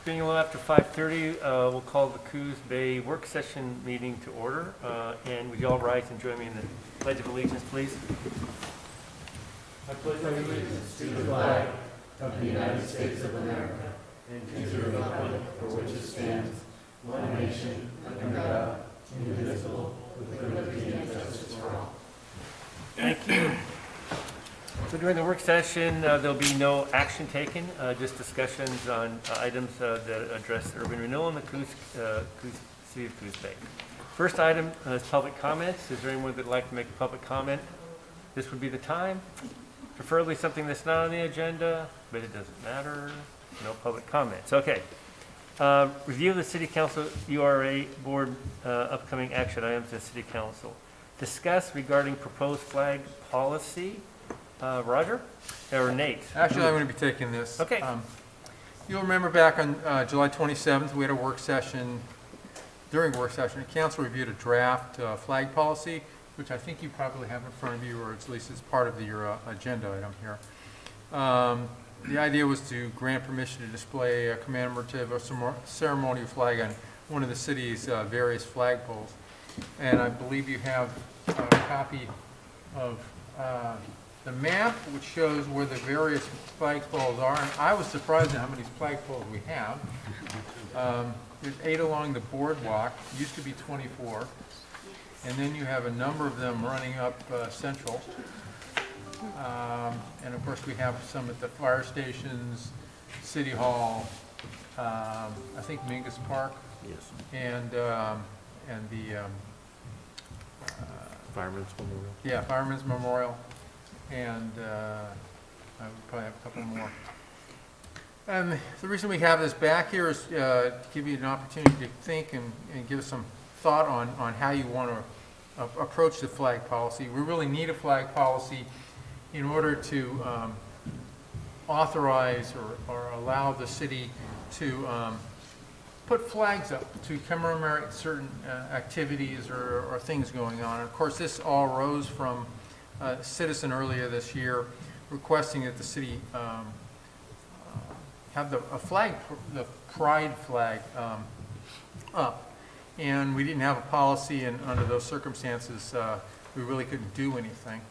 Being a little after 5:30, we'll call the Coos Bay work session meeting to order. And would you all rise and join me in the Pledge of Allegiance, please? I pledge allegiance to the flag of the United States of America and to the republic for which it stands, one nation, under God, indivisible, with liberty and justice for all. Thank you. So during the work session, there'll be no action taken, just discussions on items that address urban renewal in the City of Coos Bay. First item is public comments. Is there anyone that'd like to make a public comment? This would be the time. Preferably something that's not on the agenda, but it doesn't matter. No public comments. Okay. Review of the City Council URA Board upcoming action items at City Council. Discuss regarding proposed flag policy. Roger or Nate? Actually, I'm going to be taking this. Okay. You'll remember back on July 27th, we had a work session. During work session, the council reviewed a draft flag policy, which I think you probably have in front of you, or at least it's part of your agenda item here. The idea was to grant permission to display a commemorative or ceremonial flag on one of the city's various flagpoles. And I believe you have a copy of the map, which shows where the various flagpoles are. And I was surprised at how many flagpoles we have. There's 8 along the boardwalk, used to be 24. And then you have a number of them running up Central. And of course we have some at the fire stations, City Hall, I think Mingus Park. Yes. And the Fireman's Memorial. yeah, Fireman's Memorial. And I would probably have a couple more. The reason we have this back here is to give you an opportunity to think and give us some thought on how you want to approach the flag policy. We really need a flag policy in order to authorize or allow the city to put flags up to commemorate certain activities or things going on. And of course, this all rose from a citizen earlier this year requesting that the city have the pride flag up. And we didn't have a policy, and under those circumstances, we really couldn't do anything.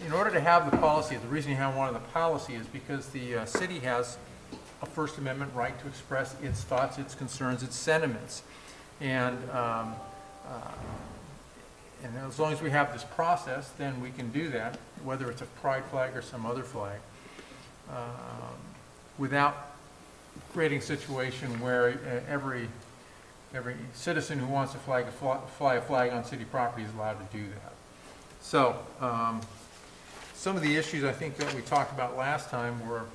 In order to have the policy, the reason you have one of the policy is because the city has a First Amendment right to express its thoughts, its concerns, its sentiments. And as long as we have this process, then we can do that, whether it's a pride flag or some other flag, without creating a situation where every citizen who wants to fly a flag on city property is allowed to do that. So some of the issues I think that we talked about last time were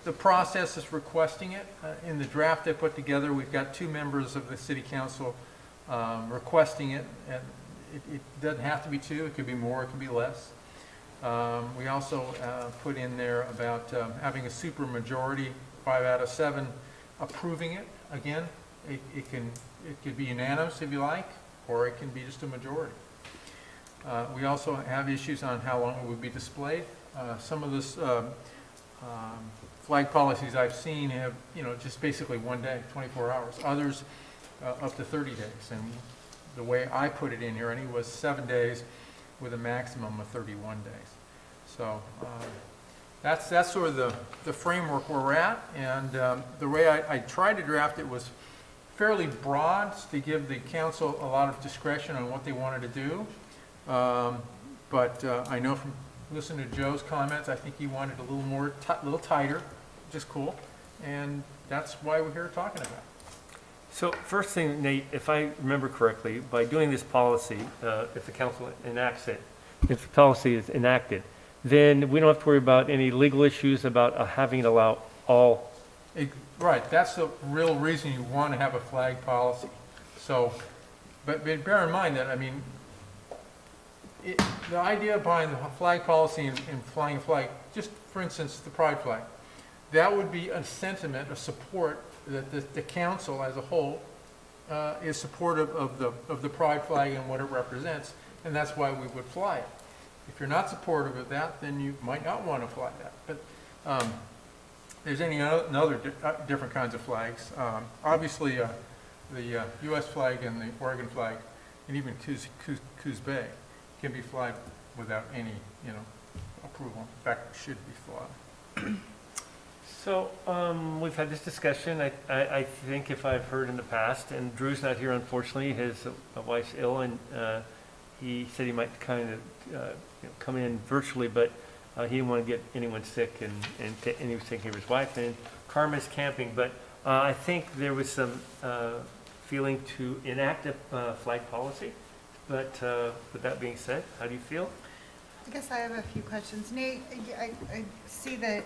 the process is requesting it. In the draft they put together, we've got 2 members of the City Council requesting it. And it doesn't have to be 2, it could be more, it could be less. We also put in there about having a super majority, 5 out of 7, approving it. Again, it could be unanimous if you like, or it can be just a majority. We also have issues on how long it would be displayed. Some of this flag policies I've seen have, just basically one day, 24 hours. Others up to 30 days. And the way I put it in here, anyway, was 7 days with a maximum of 31 days. So that's sort of the framework where we're at. And the way I tried to draft it was fairly broad to give the council a lot of discretion on what they wanted to do. But I know from listening to Joe's comments, I think he wanted a little more, little tighter, which is cool. And that's why we're here talking about it. So first thing, Nate, if I remember correctly, by doing this policy, if the council enacts it, if the policy is enacted, then we don't have to worry about any legal issues about having it allow all. Right, that's the real reason you want to have a flag policy. So, but bear in mind that, I mean, the idea behind the flag policy and flying a flag, just for instance, the pride flag, that would be a sentiment of support that the council as a whole is supportive of the pride flag and what it represents, and that's why we would fly it. If you're not supportive of that, then you might not want to fly that. But there's any other different kinds of flags. Obviously, the U.S. flag and the Oregon flag, and even Coos Bay, can be flagged without any, approval. In fact, should be flagged. So, we've had this discussion, I think if I've heard in the past, and Drew's not here unfortunately, his wife's ill, and he said he might kind of come in virtually, but he didn't want to get anyone sick, and he was taking care of his wife, and Karma's camping, but I think there was some feeling to enact a flag policy, but with that being said, how do you feel? I guess I have a few questions. Nate, I see that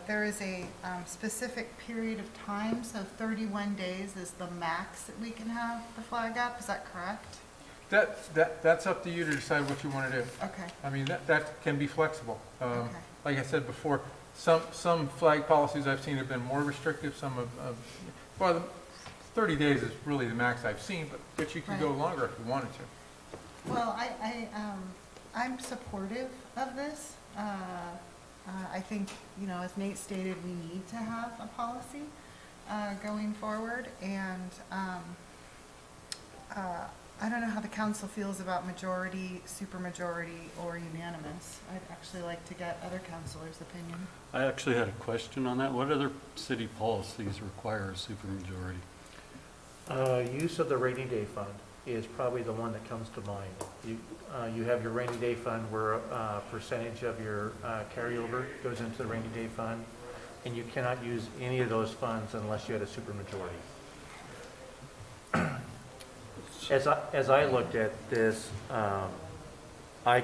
there is a specific period of time, so 31 days is the max that we can have the flag up, is that correct? That's up to you to decide what you want to do. Okay, I mean, that can be flexible. okay, Like I said before, some flag policies I've seen have been more restrictive, some well, the 30 days is really the max I've seen, but you can go Right. longer if you wanted to. well, I'm supportive of this. I think, as Nate stated, we need to have a policy going forward, and I don't know how the council feels about majority, supermajority, or unanimous. I'd actually like to get other councilors' opinion. I actually had a question on that. What other city policies require a supermajority? Use of the rainy day fund is probably the one that comes to mind. You have your rainy day fund where a percentage of your carryover goes into the rainy day fund, and you cannot use any of those funds unless you had a supermajority. As I looked at this, I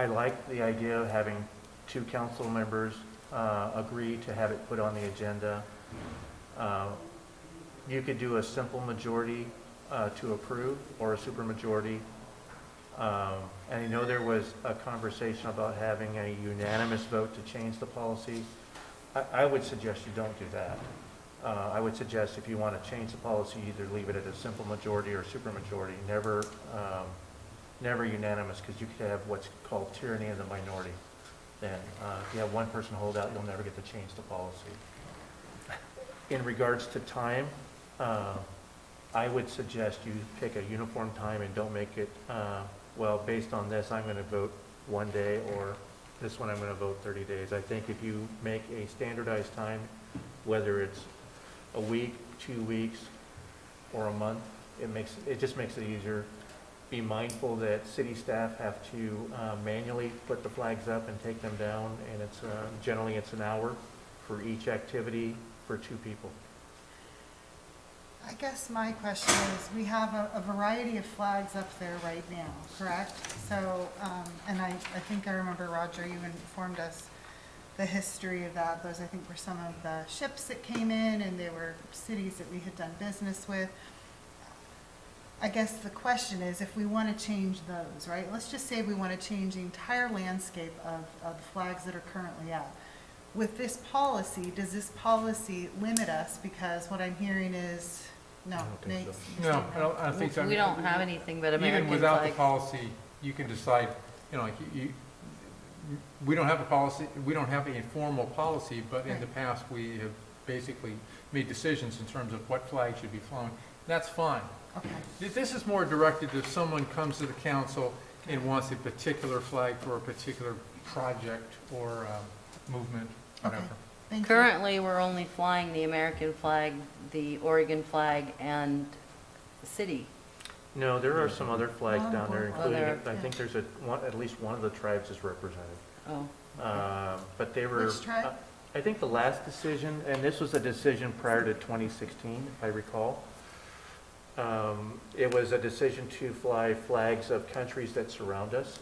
like the idea of having two council members agree to have it put on the agenda. You could do a simple majority to approve, or a supermajority. And I know there was a conversation about having a unanimous vote to change the policy. I would suggest you don't do that. I would suggest if you want to change the policy, either leave it at a simple majority or supermajority, never unanimous, because you could have what's called tyranny of the minority. Then if you have one person hold out, you'll never get to change the policy. In regards to time, I would suggest you pick a uniform time and don't make it, well, based on this, I'm going to vote 1 day, or this one I'm going to vote 30 days. I think if you make a standardized time, whether it's a week, 2 weeks, or a month, it just makes it easier. Be mindful that city staff have to manually put the flags up and take them down, and it's generally it's an hour for each activity for 2 people. I guess my question is, we have a variety of flags up there right now, correct? So, and I think I remember, Roger, you informed us the history of that. Those, I think, were some of the ships that came in, and they were cities that we had done business with. I guess the question is, if we want to change those, right? Let's just say we want to change the entire landscape of flags that are currently up. With this policy, does this policy limit us? Because what I'm hearing is, no, I don't think Nate. so. you're No, saying I don't think so. We don't have anything but American Even without the flag. policy, you can decide, like, we don't have a policy, we don't have a formal policy, but in the past, we have basically made decisions in terms of what flag should be flown. That's fine. Okay, This is more directed if someone comes to the council and wants a particular flag for a particular project or movement, whatever. thank you. Currently, we're only flying the American flag, the Oregon flag, and the city. No, there are some other flags down there, Oh, including, there- I think there's at least one of the tribes is represented. Oh, But they were. Which tribe? I think the last decision, and this was a decision prior to 2016, if I recall. It was a decision to fly flags of countries that surround us.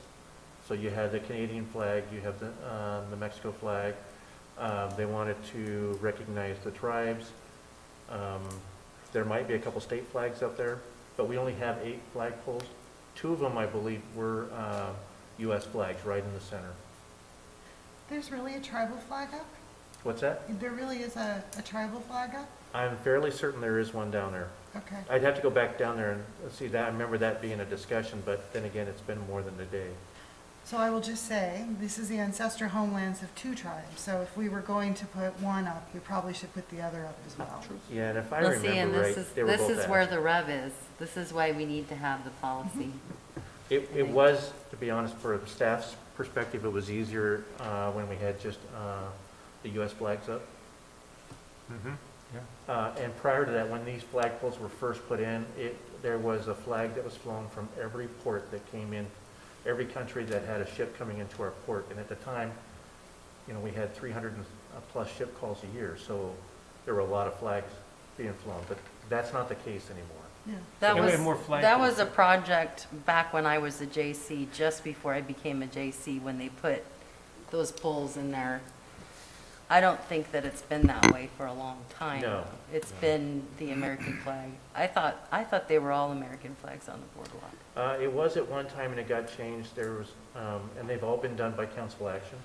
So you had the Canadian flag, you have the Mexico flag. They wanted to recognize the tribes. There might be a couple state flags up there, but we only have 8 flagpoles. 2 of them, I believe, were U.S. flags right in the center. There's really a tribal flag up? What's that? There really is a tribal flag up? I'm fairly certain there is one down there. Okay, I'd have to go back down there and see that. I remember that being a discussion, but then again, it's been more than a day. So I will just say, this is the ancestral homelands of 2 tribes, so if we were going to put one up, we probably should put the other up as well. Yeah, and if I Well, see, and remember this right, is, they were this both is where asked. the rub is. This is why we need to have the policy. It was, to be honest, for the staff's perspective, it was easier when we had just the US flags up. And prior to that, when these flagpoles were first put in, there was a flag that was flown from every port that came in, every country that had a ship coming into our port. And at the time, we had 300 plus ship calls a year, so there were a lot of flags being flown. But that's not the case anymore. Yeah. That And we was, have more flagpoles. that was a project back when I was a JC, just before I became a JC, when they put those poles in there. I don't think that it's been that way for a long time. No. It's been the American flag. I thought they were all American flags on the boardwalk. It was at one time and it got changed. There was, and they've all been done by council action.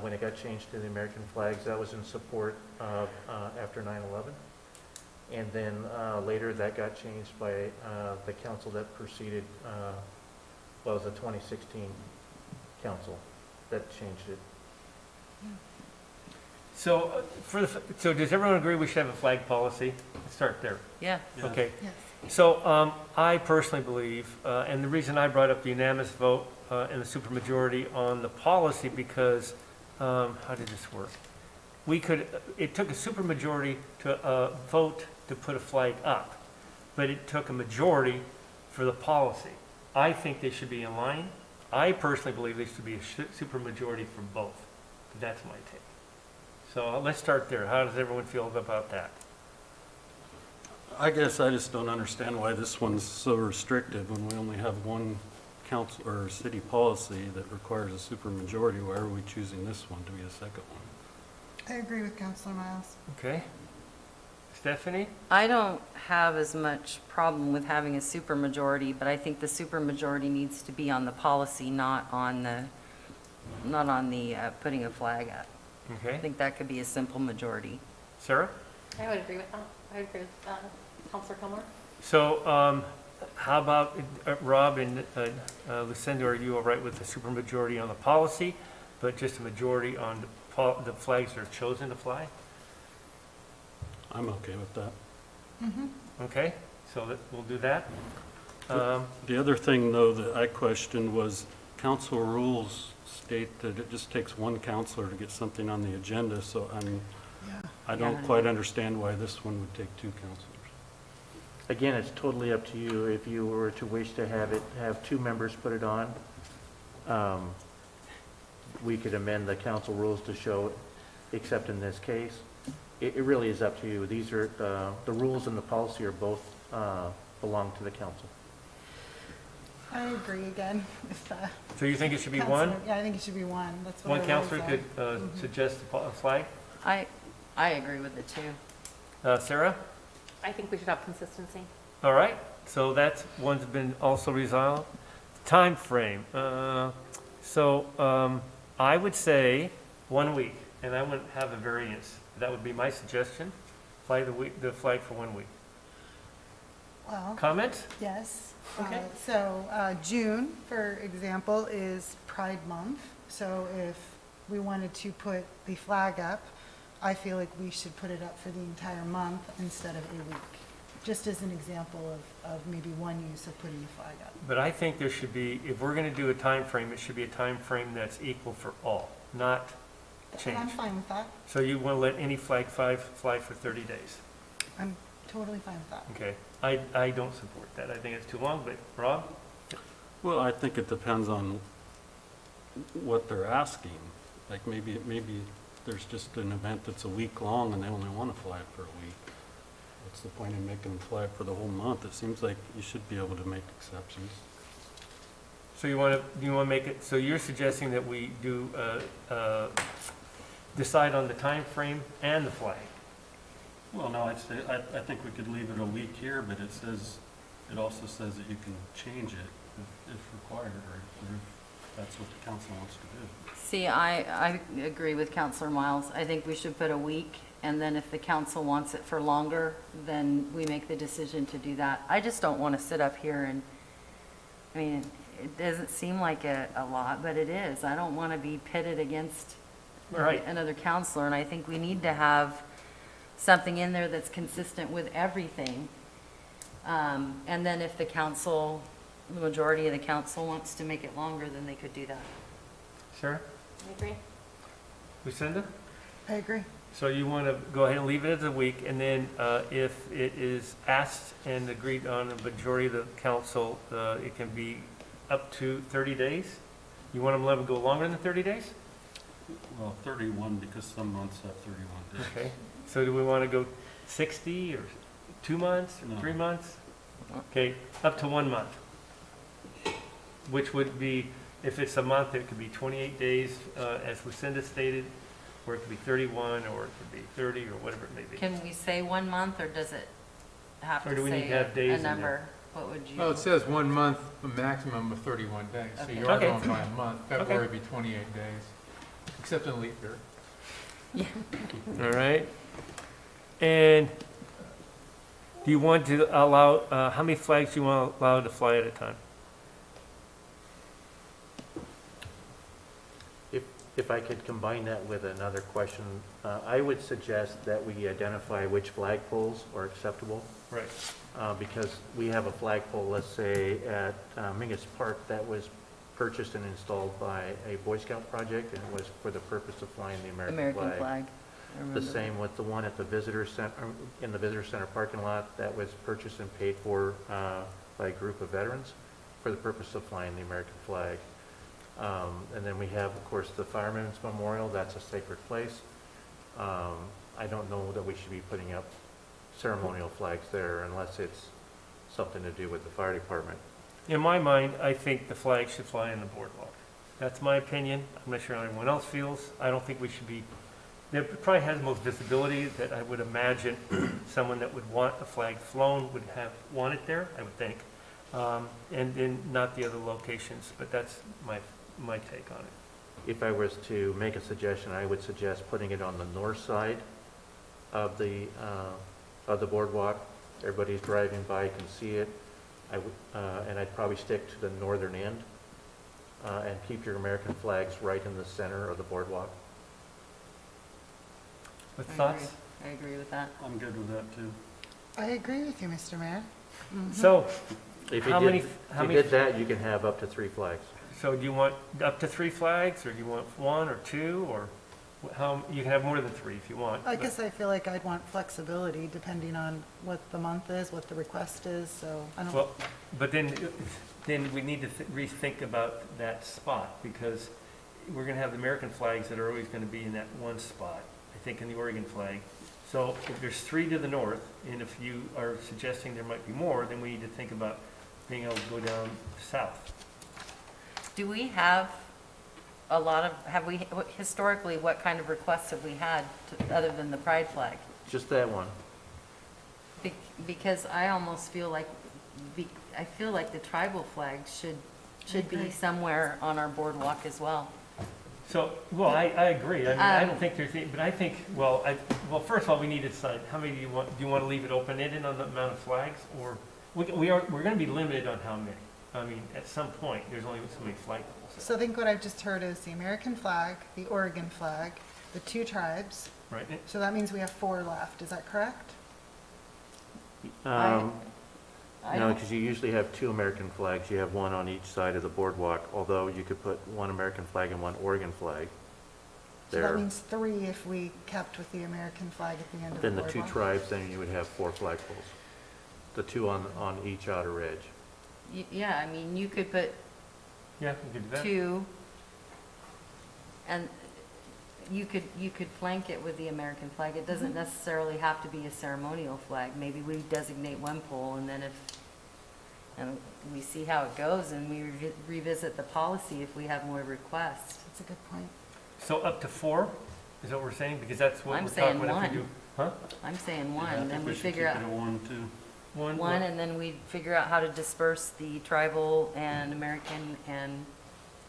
When it got changed to the American flags, that was in support of, after 9/11. And then later that got changed by the council that preceded, well, it was the 2016 council that changed it. So, so does everyone agree we should have a flag policy? Let's start there. Yeah. Okay. Yes. So I personally believe, and the reason I brought up the unanimous vote and the supermajority on the policy, because, how did this work? It took a supermajority to vote to put a flag up, but it took a majority for the policy. I think they should be in line. I personally believe they should be a supermajority for both. That's my take. So let's start there. How does everyone feel about that? I guess I just don't understand why this one's so restrictive when we only have one council or city policy that requires a supermajority. Why are we choosing this one to be the second one? I agree with Councilor Miles. Okay. Stephanie? I don't have as much problem with having a supermajority, but I think the supermajority needs to be on the policy, not on the putting a flag up. I Okay. think that could be a simple majority. Sarah? I would agree with that. I would agree with Councilor Kilmer. So how about Rob and Lucinda, are you all right with the supermajority on the policy, but just a majority on the flags that are chosen to fly? I'm okay with that. Okay, so we'll do that. The other thing, though, that I questioned was council rules state that it just takes one counselor to get something on the agenda, so I don't Yeah. quite understand why this one would take 2 counselors. Again, it's totally up to you. If you were to wish to have 2 members put it on, we could amend the council rules to show, except in this case. It really is up to you. These are, the rules and the policy are both belong to the council. I agree again with So you think it should be one? Yeah, I think it should be one. That's what One our counselor rules could are. suggest a flag? I agree with it too. Sarah? I think we should have consistency. All right, so that's, one's been also resolved. Time frame. I would say 1 week, and I wouldn't have a variance. That would be my suggestion. Fly the flag for 1 week. Well, Comments? yes. Okay. June, for example, is Pride Month. So if we wanted to put the flag up, I feel like we should put it up for the entire month instead of a week. Just as an example of maybe one use of putting the flag up. But I think there should be, if we're going to do a time frame, it should be a time frame that's equal for all, not And change. I'm fine with that. So you want to let any flag fly for 30 days? I'm totally fine with that. Okay. I don't support that. I think it's too long, but Rob? Well, I think it depends on what they're asking. Like maybe there's just an event that's a week long and they only want to fly it for a week. What's the point in making them fly it for the whole month? It seems like you should be able to make exceptions. So you want to make it, so you're suggesting that we do, decide on the time frame and the flag? Well, no, I think we could leave it a week here, but it also says that you can change it if required, or if that's what the council wants to do. See, I agree with Counselor Miles. I think we should put a week, and then if the council wants it for longer, then we make the decision to do that. I just don't want to sit up here and, I mean, it doesn't seem like a lot, but it is. I don't want to be pitted against Right. another counselor, and I think we need to have something in there that's consistent with everything. And then if the council, the majority of the council wants to make it longer, then they could do that. Sarah? I agree. Lucinda? I agree. So you want to go ahead and leave it as a week, and then if it is asked and agreed on the majority of the council, it can be up to 30 days? You want them to let it go longer than 30 days? Well, 31, because some months have 31 days. Okay, so do we want to go 60 or 2 months or No. 3 months? Okay, up to 1 month. Which would be, if it's a month, it could be 28 days, as Lucinda stated, or it could be 31, or it could be 30, or whatever it may be. Can we say 1 month, or does it have Or to do we need say to have days a in there? number? What would you? Well, it says 1 month, a maximum of 31 days, so Okay. you are Okay. going by a month. February would be 28 days, except in leap year. All right. And do you want to allow, how many flags do you want to allow to fly at a time? If I could combine that with another question, I would suggest that we identify which flagpoles are acceptable, Right. because we have a flagpole, let's say, at Mingus Park that was purchased and installed by a Boy Scout project, and it was for the purpose of flying the American American flag. I remember The that. same with the one at the visitor center, in the visitor center parking lot that was purchased and paid for by a group of veterans for the purpose of flying the American flag. And then we have, of course, the Fireman's Memorial, that's a sacred place. I don't know that we should be putting up ceremonial flags there unless it's something to do with the fire department. In my mind, I think the flag should fly in the boardwalk. That's my opinion. I'm not sure how anyone else feels. I don't think we should be, it probably has the most visibility that I would imagine someone that would want a flag flown would want it there, I would think. And then not the other locations, but that's my take on it. If I was to make a suggestion, I would suggest putting it on the north side of the boardwalk. Everybody's driving by can see it. And I'd probably stick to the northern end and keep your American flags right in the center of the boardwalk. With I thoughts? agree. I agree with that. I'm good with that, too. I agree with you, Mr. Mayor. So, If How you many- did, how if many- you did that, you can have up to 3 flags. so do you want up to 3 flags, or do you want 1 or 2, or how, you can have more than 3 if you want. I but- guess I feel like I'd want flexibility depending on what the month is, what the request is, so I don't, Well, but then we need to rethink about that spot, because we're gonna have the American flags that are always gonna be in that one spot, I think, in the Oregon flag. So if there's 3 to the north, and if you are suggesting there might be more, then we need to think about being able to go down south. Do we have a lot of, historically, what kind of requests have we had other than the pride flag? Just that one. Because I almost feel like, I feel like the tribal flag should be agree. somewhere on our boardwalk as well. So, well, I agree, I mean, I don't Um, think there's, but I think, well, first of all, we need to decide, how many do you want to leave it open-ended on the amount of flags, or, we're gonna be limited on how many. I mean, at some point, there's only so many flagpoles, so I think what I've just heard is the American flag, the Oregon flag, the 2 tribes, right? so that means we have 4 left, is that correct? I No, don't, because you usually have 2 American flags. You have one on each side of the boardwalk, although you could put 1 American flag and 1 Oregon flag So that there. means 3 if we kept with the American flag at the end of the Then the 2 boardwalk. tribes, then you would have 4 flagpoles. The 2 on each outer edge. yeah, I mean, you could put Yeah, we could do that. 2, and you could flank it with the American flag. It doesn't necessarily have to be a ceremonial flag. Maybe we designate 1 pole, and then and we see how it goes, and we revisit the policy if we have more requests. That's a good point. So up to 4, is what we're saying, because that's what I'm we're saying talking about if we 1. do. Huh? I'm saying Yeah, I 1, think then we should figure keep out it at 1, too. 1, and then we figure out how to disperse the tribal and American and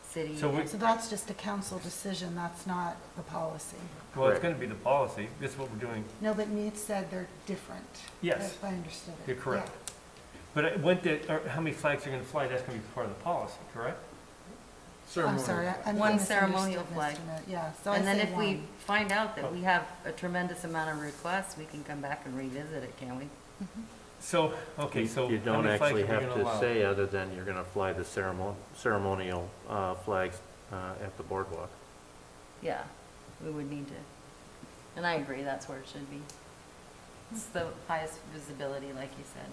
city. So we- So that's just a council decision, that's not the policy. Well, it's Correct. gonna be the policy, this is what we're doing. No, but Nate said they're different. Yes. If I understood it. You're correct. Yeah. But when did, or how many flags are gonna fly, that's gonna be part of the policy, correct? I'm Ceremonial sorry. flag. I One misunderstood, ceremonial flag. Mr. Mayor. Yeah, so I And then say if we one. find out that we have a tremendous amount of requests, we can come back and revisit it, can't we? So, okay, so You how don't many flags are actually we have gonna to allow? say other than you're gonna fly the ceremonial flags at the boardwalk. Yeah, we would need to. And I agree, that's where it should be. It's the highest visibility, like you said.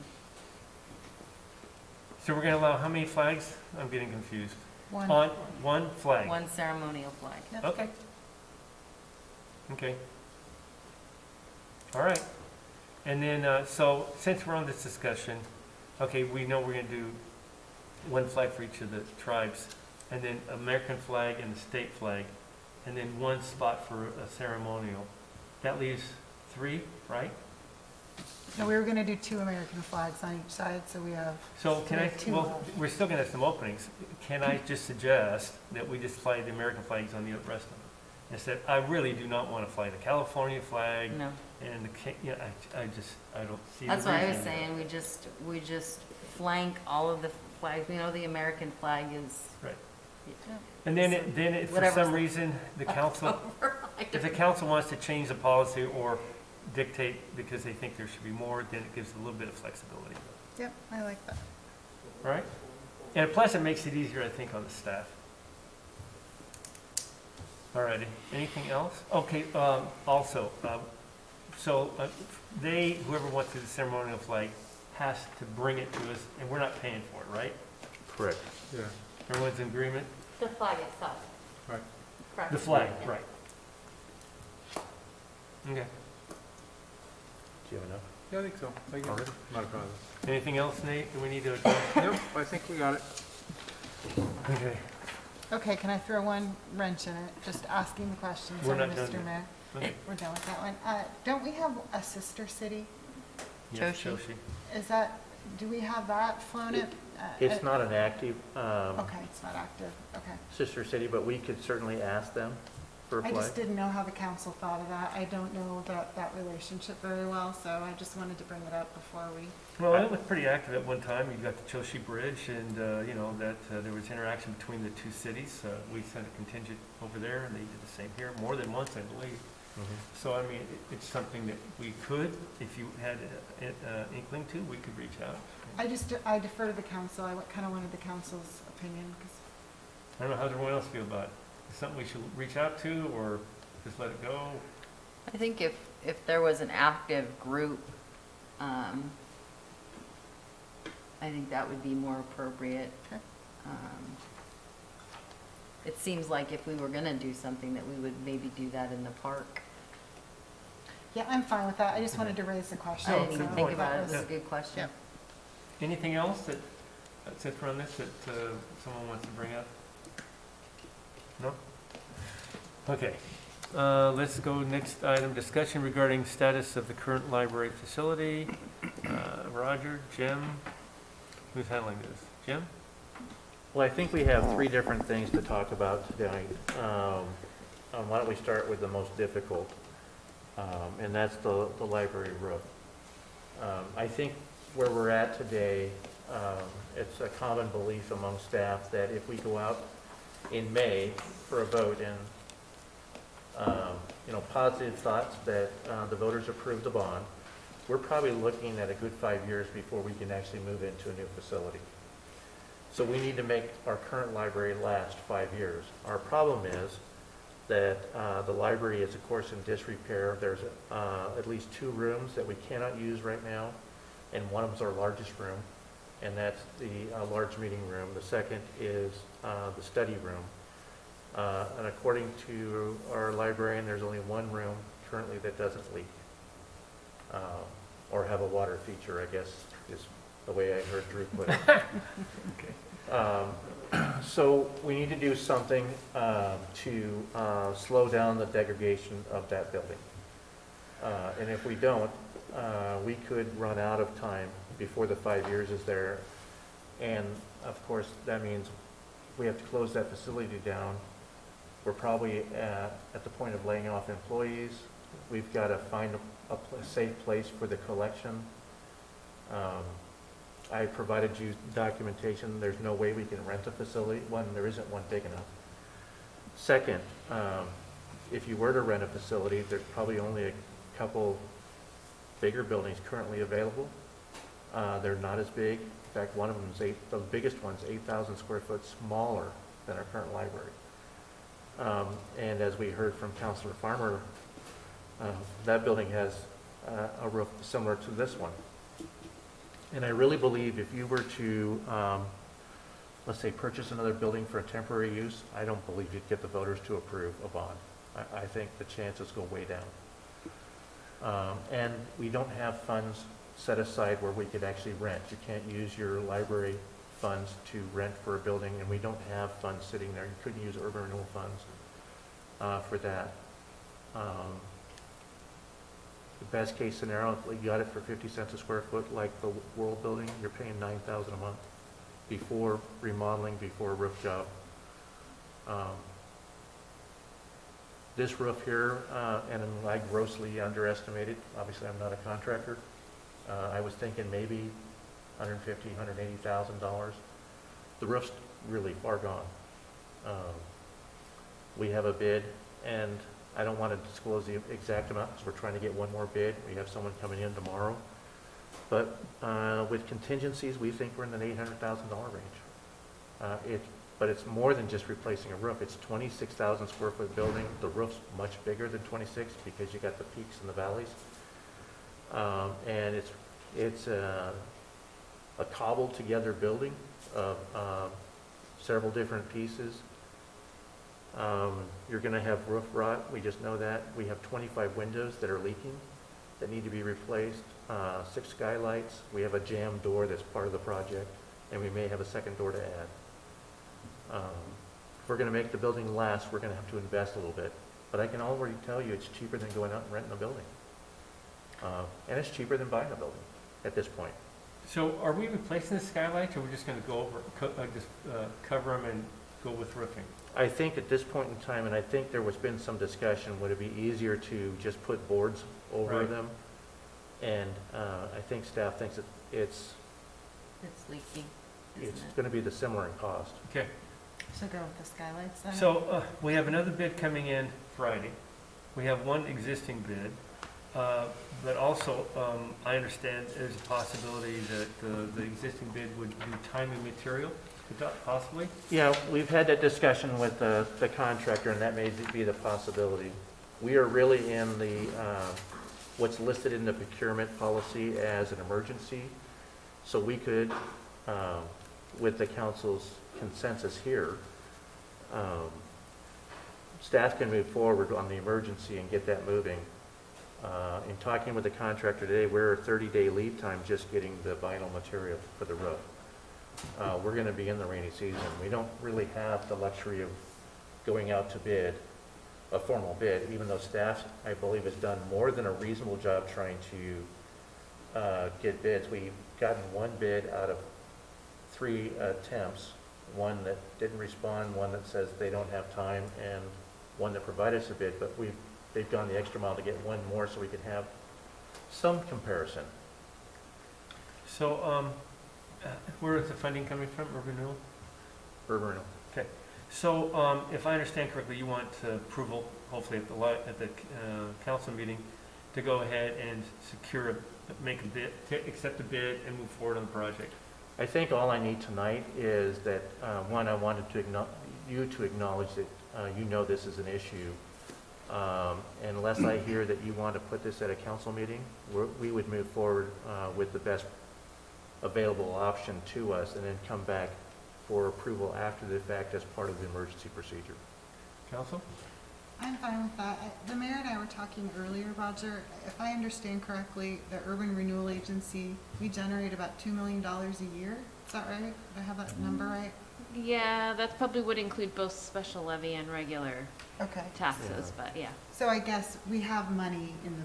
So we're gonna allow how many flags? I'm getting confused. One. On, one flag? One ceremonial flag. Yep. Okay. Okay. All right. And then, so since we're on this discussion, okay, we know we're gonna do one flag for each of the tribes, and then American flag and the state flag, and then one spot for a ceremonial. That leaves 3, right? No, we were gonna do 2 American flags on each side, so we have. So can we I, have 2 well, left. we're still gonna have some openings. Can I just suggest that we just fly the American flags on the rest of them? Instead, I really do not wanna fly the California flag No, and the, I don't see the that's what I was reason. saying, we just flank all of the flags, we know the American flag is. Right. Yeah. And then if for Whatever's- some reason, the council, if the council wants to change the policy or dictate because they think there should be more, then it gives a little bit of flexibility. Yep, I like that. Right? And plus, it makes it easier, I think, on the staff. All righty. Anything else? Okay, also, whoever wants to do the ceremonial flag has to bring it to us, and we're not paying for it, right? Correct. Yeah, Everyone's in agreement? The flag itself. right. Correct. The flag, Yeah. right. Okay. Do you have enough? Yeah, I think so. Thank you. Already? Not a problem. Anything else, Nate, that we need to address? Nope, I think we got it. Okay. Okay, can I throw one wrench in it? Just asking the questions We're of not done Mr. yet. Mayor. Okay. We're done with that one. Don't we have a sister city? Yes, Joshi. Joshi. Is that, do we have that flown at? It's not an active Okay, it's not active, okay. sister city, but we could certainly ask them for a I flag. just didn't know how the council thought of that. I don't know that relationship very well, so I just wanted to bring it up before we. Well, it was pretty active at one time. You got the Joshi Bridge and, there was interaction between the two cities. We sent a contingent over there and they did the same here, more than once, I believe. Mhm. So, I mean, it's something that we could, if you had an inkling to, we could reach out. I defer to the council. I kind of wanted the council's opinion, because I don't know how everyone else feel about it. Is it something we should reach out to or just let it go? I think if there was an active group, I think that would be more appropriate. Okay. It seems like if we were gonna do something, that we would maybe do that in the park. yeah, I'm fine with that. I just wanted to raise the question. I didn't even good think point. about it, it was Yeah. a good question. Yeah. Anything else that's it on this that someone wants to bring up? No? Okay. Let's go next item, discussion regarding status of the current library facility. Roger, Jim, who's handling this? Jim? Well, I think we have 3 different things to talk about today. Why don't we start with the most difficult, and that's the library roof. I think where we're at today, it's a common belief among staff that if we go out in May for a vote and, positive thoughts that the voters approve the bond, we're probably looking at a good 5 years before we can actually move into a new facility. So we need to make our current library last 5 years. Our problem is that the library is, of course, in disrepair. There's at least 2 rooms that we cannot use right now, and one of them is our largest room, and that's the large meeting room. The second is the study room. And according to our librarian, there's only one room currently that doesn't leak or have a water feature, I guess, is the way I heard Drew put it. So we need to do something to slow down the degradation of that building. And if we don't, we could run out of time before the 5 years is there. And of course, that means we have to close that facility down. We're probably at the point of laying off employees. We've got to find a safe place for the collection. I provided you documentation, there's no way we can rent a facility. One, there isn't one big enough. Second, if you were to rent a facility, there's probably only a couple bigger buildings currently available. They're not as big. In fact, one of them is the biggest one's 8,000 square foot smaller than our current library. And as we heard from Councilor Farmer, that building has a roof similar to this one. And I really believe if you were to, let's say, purchase another building for a temporary use, I don't believe you'd get the voters to approve a bond. I think the chances go way down. And we don't have funds set aside where we could actually rent. You can't use your library funds to rent for a building, and we don't have funds sitting there. You couldn't use urban renewal funds for that. The best case scenario, if you got it for 50 cents a square foot, like the World Building, you're paying $9,000 a month before remodeling, before a roof job. This roof here, and I grossly underestimated, obviously I'm not a contractor, I was thinking maybe $150,000, $180,000. The roof's really far gone. We have a bid, and I don't want to disclose the exact amount because we're trying to get one more bid. We have someone coming in tomorrow. But with contingencies, we think we're in the $800,000 range. But it's more than just replacing a roof. It's 26,000 square foot building. The roof's much bigger than 26 because you got the peaks and the valleys. And it's a cobbled together building of several different pieces. You're going to have roof rot, we just know that. We have 25 windows that are leaking that need to be replaced, 6 skylights. We have a jammed door that's part of the project, and we may have a second door to add. If we're going to make the building last, we're going to have to invest a little bit. But I can already tell you it's cheaper than going out and renting a building. And it's cheaper than buying a building at this point. So are we replacing the skylights, or we're just going to go over, cover them and go with roofing? I think at this point in time, and I think there was been some discussion, would it be easier to just put boards over Right. them? And I think staff thinks that it's It's leaky, isn't it's it? going to be the similar in cost. Okay. So go with the skylights then? So we have another bid coming in Friday. We have one existing bid, but also I understand there's a possibility that the existing bid would do time and material, could that possibly? Yeah, we've had that discussion with the contractor, and that may be the possibility. We are really in the, what's listed in the procurement policy as an emergency. So we could, with the council's consensus here, staff can move forward on the emergency and get that moving. In talking with the contractor today, we're a 30-day lead time just getting the vinyl material for the roof. We're going to be in the rainy season. We don't really have the luxury of going out to bid, a formal bid, even though staff, I believe, has done more than a reasonable job trying to get bids. We've gotten one bid out of 3 attempts, one that didn't respond, one that says they don't have time, and one that provided us a bid, but they've gone the extra mile to get one more so we can have some comparison. So where is the funding coming from, urban renewal? Urban renewal. Okay. So if I understand correctly, you want approval, hopefully at the council meeting, to go ahead and make a bid, accept a bid and move forward on the project. I think all I need tonight is that, one, I wanted you to acknowledge that you know this is an issue. Unless I hear that you want to put this at a council meeting, we would move forward with the best available option to us and then come back for approval after the fact as part of the emergency procedure. Council? I'm fine with that. The mayor and I were talking earlier, Roger. If I understand correctly, the Urban Renewal Agency, we generate about $2 million a year. Is that right? Do I have that number right? Yeah, that probably would include both special levy and regular Okay. taxes, but yeah. So I guess we have money in the.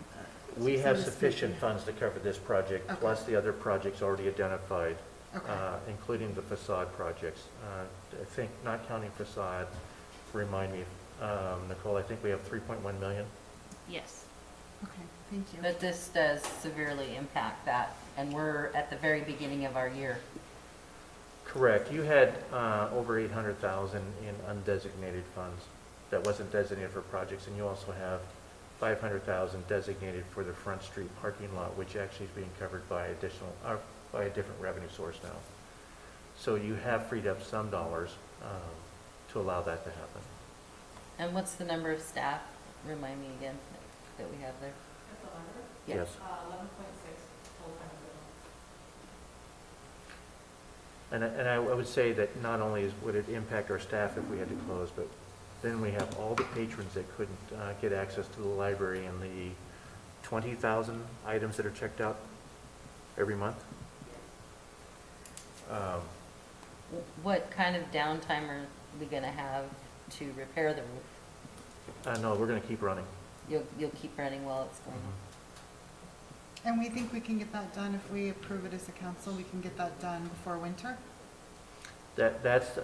We so have to speak. sufficient funds to cover this project, Okay. plus the other projects already identified, Okay. including the facade projects. I think, not counting facade, remind me, Nicole, I think we have 3.1 million. Yes. Okay, thank you. But this does severely impact that, and we're at the very beginning of our year. Correct. You had over 800,000 in undesignated funds that wasn't designated for projects, and you also have 500,000 designated for the Front Street parking lot, which actually is being covered by by a different revenue source now. So you have freed up some dollars to allow that to happen. And what's the number of staff, remind me again, that we have there? Yes. 11.6 full-time equivalents. And I would say that not only would it impact our staff if we had to close, but then we have all the patrons that couldn't get access to the library and the 20,000 items that are checked out every month. What kind of downtime are we gonna have to repair the roof? No, we're going to keep running. You'll keep running while it's going on? And we think we can get that done if we approve it as a council, we can get that done before winter? That's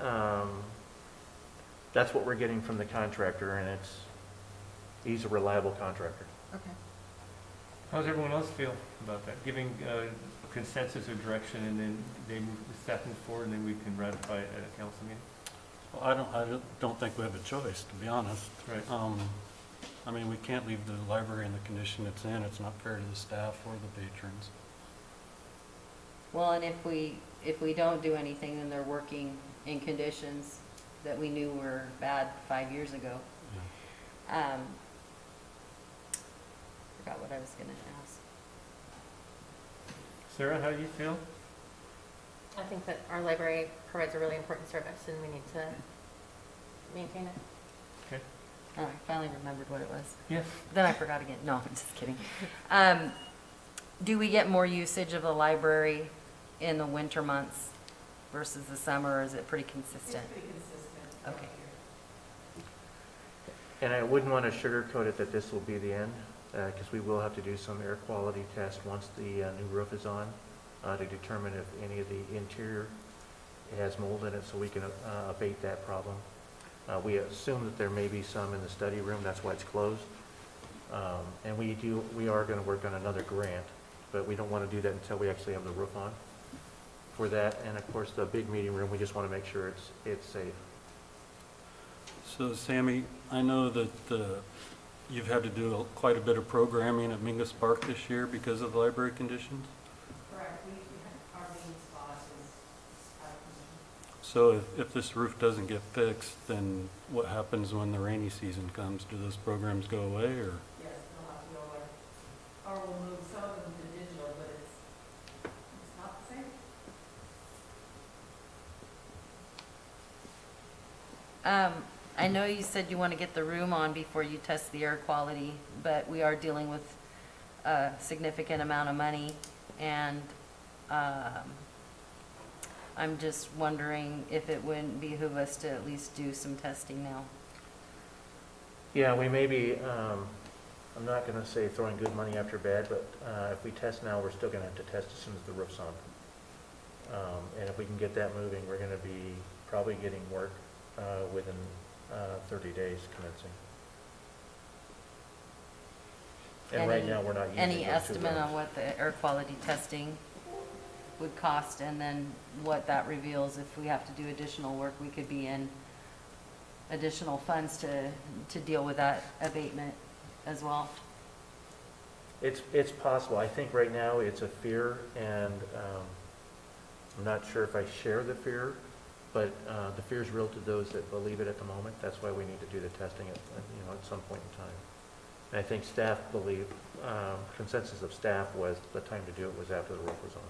what we're getting from the contractor, and he's a reliable contractor. Okay. How does everyone else feel about that? Giving consensus or direction, and then they move the staff move forward, and then we can ratify it at a council meeting? Well, I don't think we have a choice, to be honest. Right. I mean, we can't leave the library in the condition it's in. It's not fair to the staff or the patrons. Well, and if we don't do anything, then they're working in conditions that we knew were bad 5 years ago. Yeah. Forgot what I was gonna ask. Sarah, how do you feel? I think that our library provides a really important service and we need to maintain it. Okay. Oh, I finally remembered what it was. Yes. Then I forgot again. No, I'm just kidding. Do we get more usage of the library in the winter months versus the summer, or is it pretty consistent? It's pretty consistent. Okay. And I wouldn't want to sugarcoat it that this will be the end, because we will have to do some air quality tests once the new roof is on to determine if any of the interior has mold in it, so we can abate that problem. We assume that there may be some in the study room, that's why it's closed. And we are going to work on another grant, but we don't want to do that until we actually have the roof on for that. And of course, the big meeting room, we just want to make sure it's safe. So Sammy, I know that you've had to do quite a bit of programming at Mingus Park this year because of the library conditions? Correct. Our main spot is out of position. So if this roof doesn't get fixed, then what happens when the rainy season comes? Do those programs go away, or? Yes, they'll have to go away. Or we'll move some of them to digital, but it's not the same. I know you said you want to get the room on before you test the air quality, but we are dealing with a significant amount of money, and I'm just wondering if it wouldn't behoove us to at least do some testing now. Yeah, we may be, I'm not going to say throwing good money after bad, but if we test now, we're still going to have to test as soon as the roof's on. And if we can get that moving, we're going to be probably getting work within 30 days commencing. And right now, we're not using Any those two estimate rooms. on what the air quality testing would cost, and then what that reveals? If we have to do additional work, we could be in additional funds to deal with that abatement as well. It's possible. I think right now it's a fear, and I'm not sure if I share the fear, but the fear is real to those that believe it at the moment. That's why we need to do the testing at some point in time. And I think staff believe, consensus of staff was the time to do it was after the roof was on.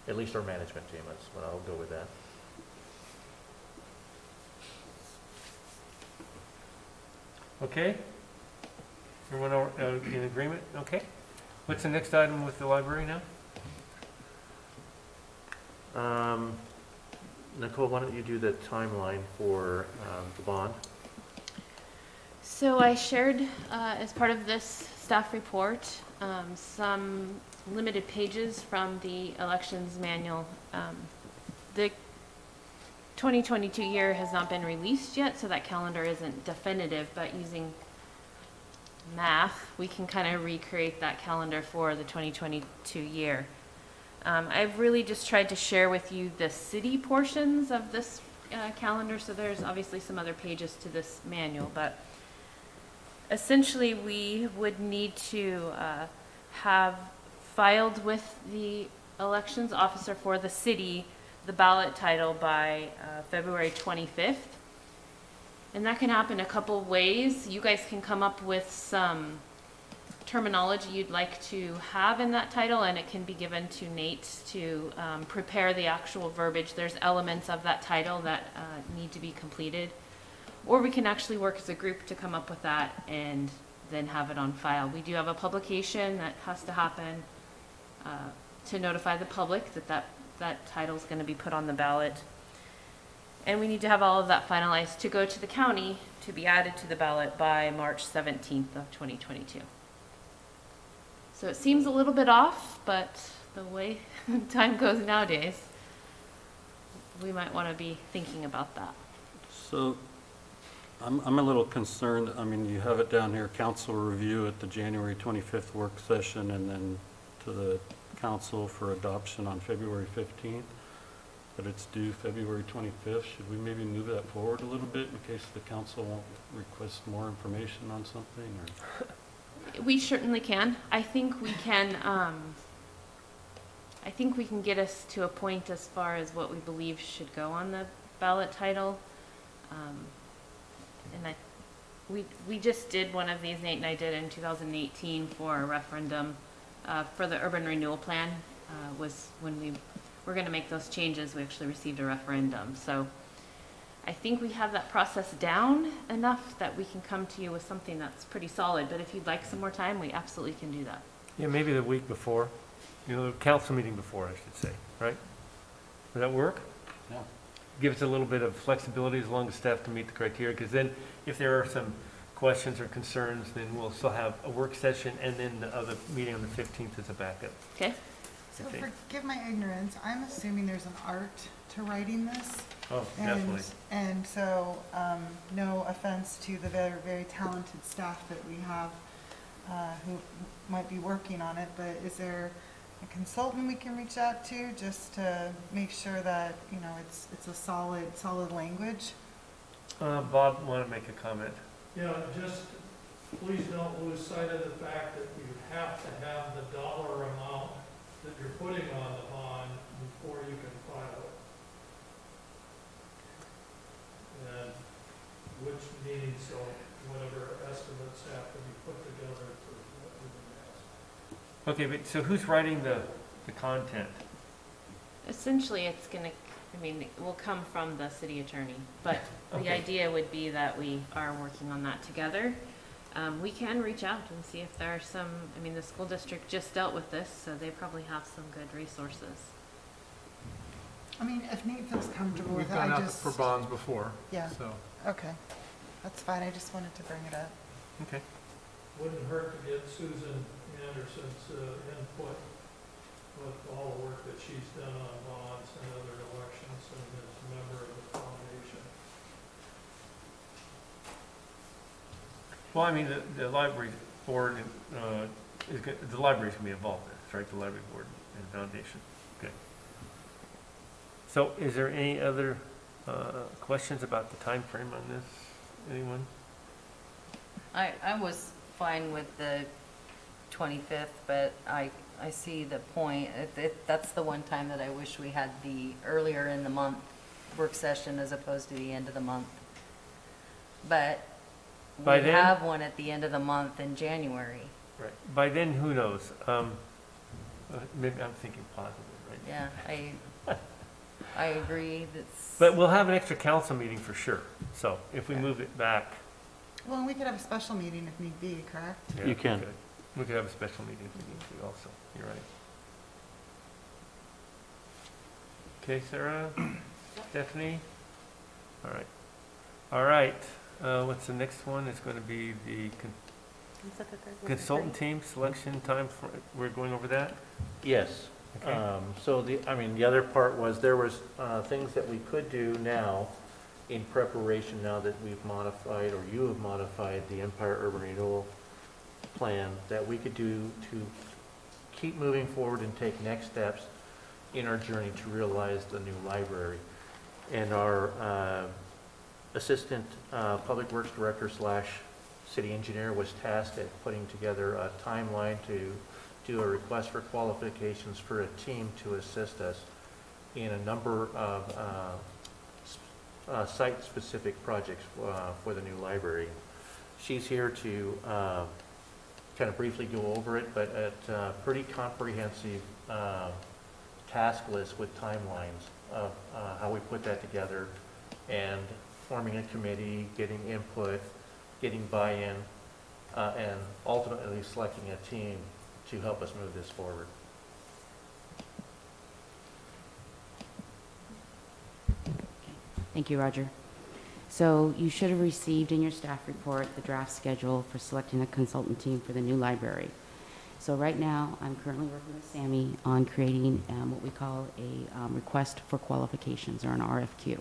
At least our management team, that's what I'll go with that. Okay? Everyone in agreement? Okay. What's the next item with the library now? Nicole, why don't you do the timeline for the bond? So I shared, as part of this staff report, some limited pages from the elections manual. The 2022 year has not been released yet, so that calendar isn't definitive, but using math, we can kind of recreate that calendar for the 2022 year. I've really just tried to share with you the city portions of this calendar, so there's obviously some other pages to this manual, but essentially we would need to have filed with the elections officer for the city the ballot title by February 25th. And that can happen a couple ways. You guys can come up with some terminology you'd like to have in that title, and it can be given to Nate to prepare the actual verbiage. There's elements of that title that need to be completed. Or we can actually work as a group to come up with that and then have it on file. We do have a publication that has to happen to notify the public that title is going to be put on the ballot. And we need to have all of that finalized to go to the county to be added to the ballot by March 17th of 2022. So it seems a little bit off, but the way time goes nowadays, we might want to be thinking about that. So I'm a little concerned. I mean, you have it down here, council review at the January 25th work session, and then to the council for adoption on February 15th. But it's due February 25th. Should we maybe move that forward a little bit in case the council won't request more information on something? Or? We certainly can. I think we can get us to a point as far as what we believe should go on the ballot title. And we just did one of these, Nate and I did in 2018 for a referendum for the urban renewal plan. Was when we were going to make those changes, we actually received a referendum. So I think we have that process down enough that we can come to you with something that's pretty solid. But if you'd like some more time, we absolutely can do that. Yeah, maybe the week before, the council meeting before, I should say, right? Does that work? Yeah. Give us a little bit of flexibility as long as staff can meet the criteria, because then if there are some questions or concerns, then we'll still have a work session and then the other meeting on the 15th as a backup. Okay? So forgive my ignorance, I'm assuming there's an art to writing this. Oh, And, definitely. and so, no offense to the very, very talented staff that we have, who might be working on it, but is there a consultant we can reach out to just to make sure that, it's a solid language? Bob, want to make a comment? Yeah, just please don't lose sight of the fact that you have to have the dollar amount that you're putting on the bond before you can file it. And which means, so whatever estimates have to be put together for what we're Okay, but so who's writing the content? Essentially, it's going to, it will come from the city attorney. But the Okay. idea would be that we are working on that together. We can reach out and see if there are some, the school district just dealt with this, so they probably have some good resources. If Nate feels comfortable We've with it, gone I out just, for bonds before, yeah, so. okay, that's fine, I just wanted to bring it up. Okay. Wouldn't hurt to get Susan Anderson's input with all the work that she's done on bonds and other elections and as a member of the foundation. Well, the library board, the library's going to be involved in this, right? The library board and foundation. Okay. So is there any other questions about the time frame on this? Anyone? I was fine with the 25th, but I see the point. That's the one time that I wish we had the earlier in the month work session as opposed to the end of the month. But By we then? have one at the end of the month in January. Right. By then, who knows? Maybe I'm thinking positive, right? Yeah, I agree. That's. But we'll have an extra council meeting for sure. So if we Okay. move it back. Well, and we could have a special meeting if need be, correct? yeah, You can. We could have a special meeting if we need to also. You're right. Okay, Sarah? Stephanie? All right. All right. What's the next one? It's going to be the consultant team selection time. We're going over that? Yes, Okay. So the other part was, there was things that we could do now in preparation, now that we've modified, or you have modified the Empire Urban Renewal Plan, that we could do to keep moving forward and take next steps in our journey to realize the new library. And our Assistant Public Works Director / City Engineer was tasked at putting together a timeline to do a request for qualifications for a team to assist us in a number of site-specific projects for the new library. She's here to kind of briefly go over it, but a pretty comprehensive task list with timelines of how we put that together, and forming a committee, getting input, getting buy-in, and ultimately selecting a team to help us move this forward. Thank you, Roger. So you should have received in your staff report the draft schedule for selecting a consultant team for the new library. So right now, I'm currently working with Sammy on creating what we call a request for qualifications, or an RFQ.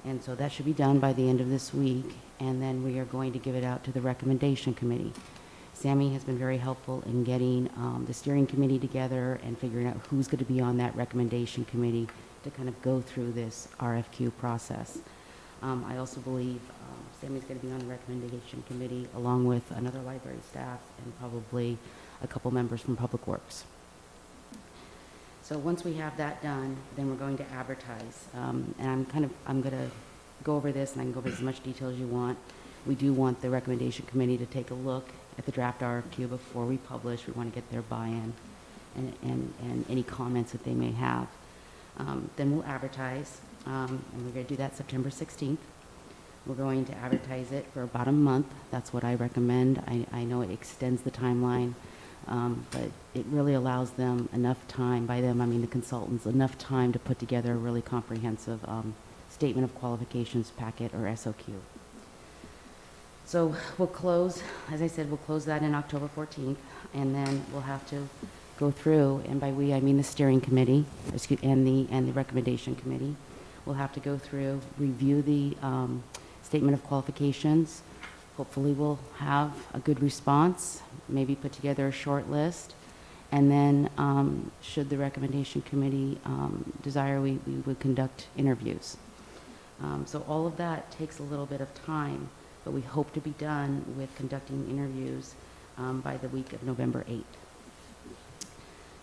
And so that should be done by the end of this week, and then we are going to give it out to the recommendation committee. Sammy has been very helpful in getting the steering committee together and figuring out who's going to be on that recommendation committee to kind of go through this RFQ process. I also believe Sammy's going to be on the recommendation committee along with another library staff and probably a couple members from Public Works. So once we have that done, then we're going to advertise. And I'm going to go over this, and I can go over as much detail as you want. We do want the recommendation committee to take a look at the draft RFQ before we publish. We want to get their buy-in and any comments that they may have. Then we'll advertise, and we're going to do that September 16th. We're going to advertise it for about a month. That's what I recommend. I know it extends the timeline, but it really allows them enough time, by them I mean the consultants, enough time to put together a really comprehensive statement of qualifications packet, or SOQ. So we'll close, as I said, we'll close that in October 14th, and then we'll have to go through, and by we I mean the steering committee, and the recommendation committee. We'll have to go through, review the statement of qualifications. Hopefully we'll have a good response, maybe put together a short list, and then should the recommendation committee desire, we would conduct interviews. So all of that takes a little bit of time, but we hope to be done with conducting interviews by the week of November 8th.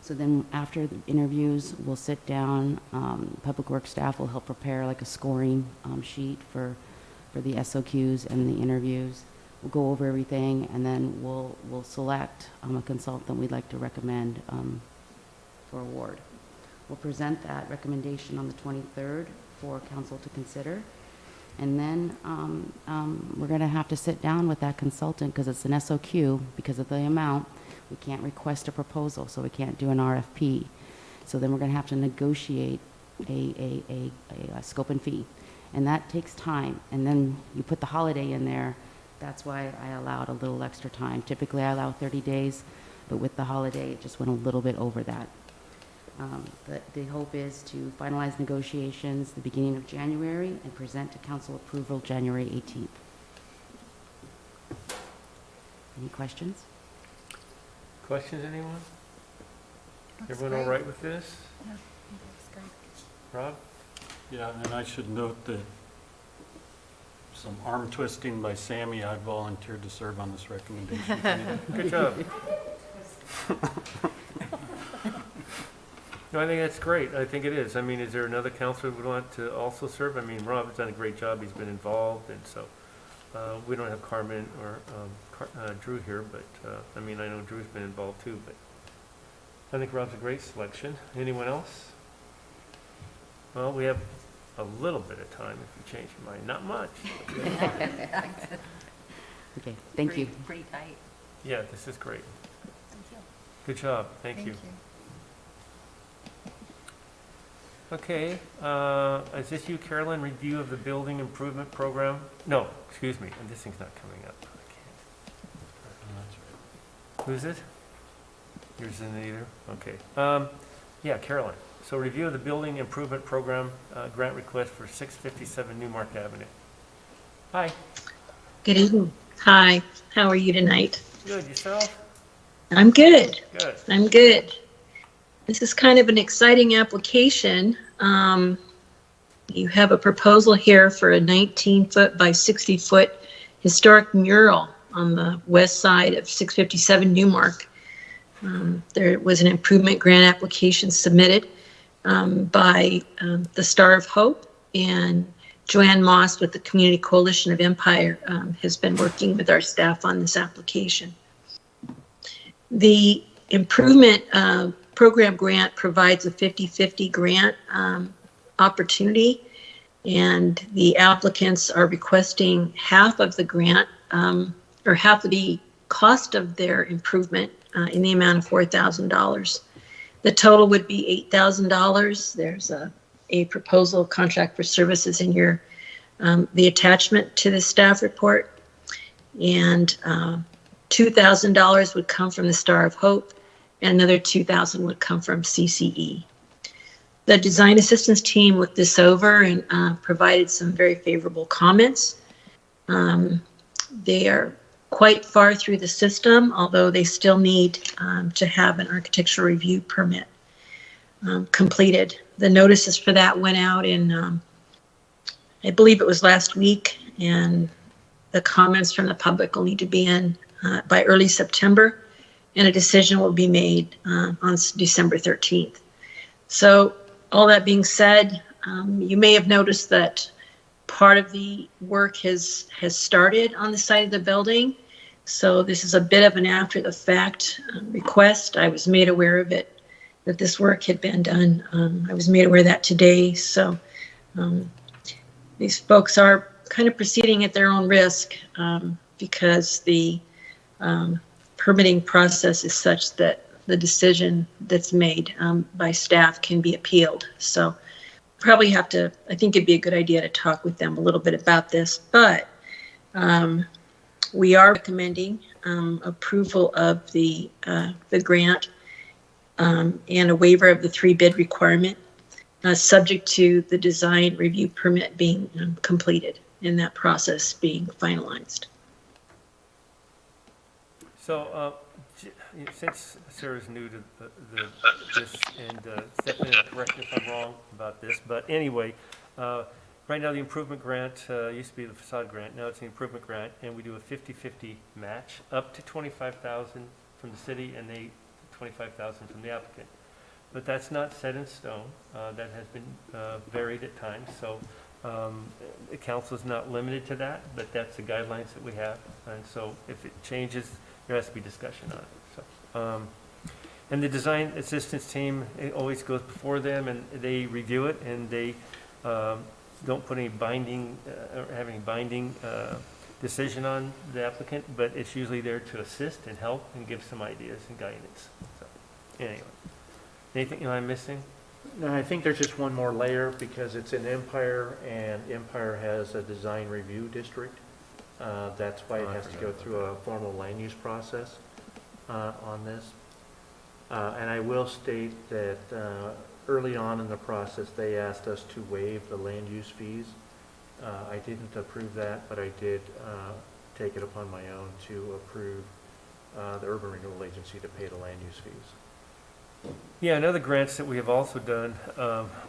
So then after the interviews, we'll sit down, Public Works staff will help prepare like a scoring sheet for the SOQs and the interviews. We'll go over everything, and then we'll select a consultant we'd like to recommend for award. We'll present that recommendation on the 23rd for council to consider. And then we're going to have to sit down with that consultant, because it's an SOQ, because of the amount. We can't request a proposal, so we can't do an RFP. So then we're going to have to negotiate a scope and fee. And that takes time. And then you put the holiday in there. That's why I allowed a little extra time. Typically, I allow 30 days, but with the holiday, it just went a little bit over that. But the hope is to finalize negotiations the beginning of January and present to council approval January 18th. Any questions? Questions, anyone? Looks Everyone all great. right with this? Yeah, I think it looks great. Rob? Yeah, and I should note that some arm twisting by Sammy, I volunteered to serve on this recommendation committee. Good job. No, I think that's great. I think it is. I mean, is there another counselor who would want to also serve? I mean, Rob has done a great job. He's been involved, and so we don't have Carmen or Drew here, but I mean, I know Drew's been involved too, but I think Rob's a great selection. Anyone else? Well, we have a little bit of time if you change your mind. Not much. Okay, thank you. Pretty tight. Yeah, this is great. Thank you. Good job. Thank you. Okay, is this you, Carolyn? Review of the building improvement program? No, excuse me, and this thing's not coming up. I can't. Who's it? Yours isn't either? Okay. Yeah, Carolyn. So review of the building improvement program, grant request for 657 Newmark Avenue. Hi, Good evening. Hi, how are you tonight? good, yourself? I'm good. Good. I'm good. This is kind of an exciting application. You have a proposal here for a 19-foot by 60-foot historic mural on the west side of 657 Newmark. There was an improvement grant application submitted by the Star of Hope, and Joanne Moss with the Community Coalition of Empire has been working with our staff on this application. The improvement program grant provides a 50-50 grant opportunity, and the applicants are requesting half of the grant or half of the cost of their improvement in the amount of $4,000. The total would be $8,000. There's a proposal contract for services in your the attachment to the staff report, and $2,000 would come from the Star of Hope, and another $2,000 would come from CCE. The design assistance team looked this over and provided some very favorable comments. They are quite far through the system, although they still need to have an architectural review permit completed. The notices for that went out in, I believe it was last week, and the comments from the public will need to be in by early September, and a decision will be made on December 13th. So all that being said, you may have noticed that part of the work has started on the side of the building. So this is a bit of an after the fact request. I was made aware of it, that this work had been done. I was made aware of that today. So these folks are kind of proceeding at their own risk because the permitting process is such that the decision that's made by staff can be appealed. So probably have to, I think it'd be a good idea to talk with them a little bit about this, but we are recommending approval of the grant and a waiver of the 3 bid requirement, subject to the design review permit being completed and that process being finalized. So since Sarah's new to this, and step in and correct me if I'm wrong about this, but anyway, right now the improvement grant used to be the facade grant, now it's the improvement grant, and we do a 50-50 match up to $25,000 from the city and $25,000 from the applicant. But that's not set in stone. That has been varied at times, so the council is not limited to that, but that's the guidelines that we have, and so if it changes, there has to be discussion on it. So, and the design assistance team, it always goes before them, and they review it, and they don't put any binding or have any binding decision on the applicant, but it's usually there to assist and help and give some ideas and guidance. So, anyway, anything I'm missing? No, I think there's just one more layer because it's in Empire, and Empire has a design review district. That's why it has to go through a formal land use process on this. And I will state that early on in the process, they asked us to waive the land use fees. I didn't approve that, but I did take it upon my own to approve the Urban Renewal Agency to pay the land use fees. Yeah, and other grants that we have also done,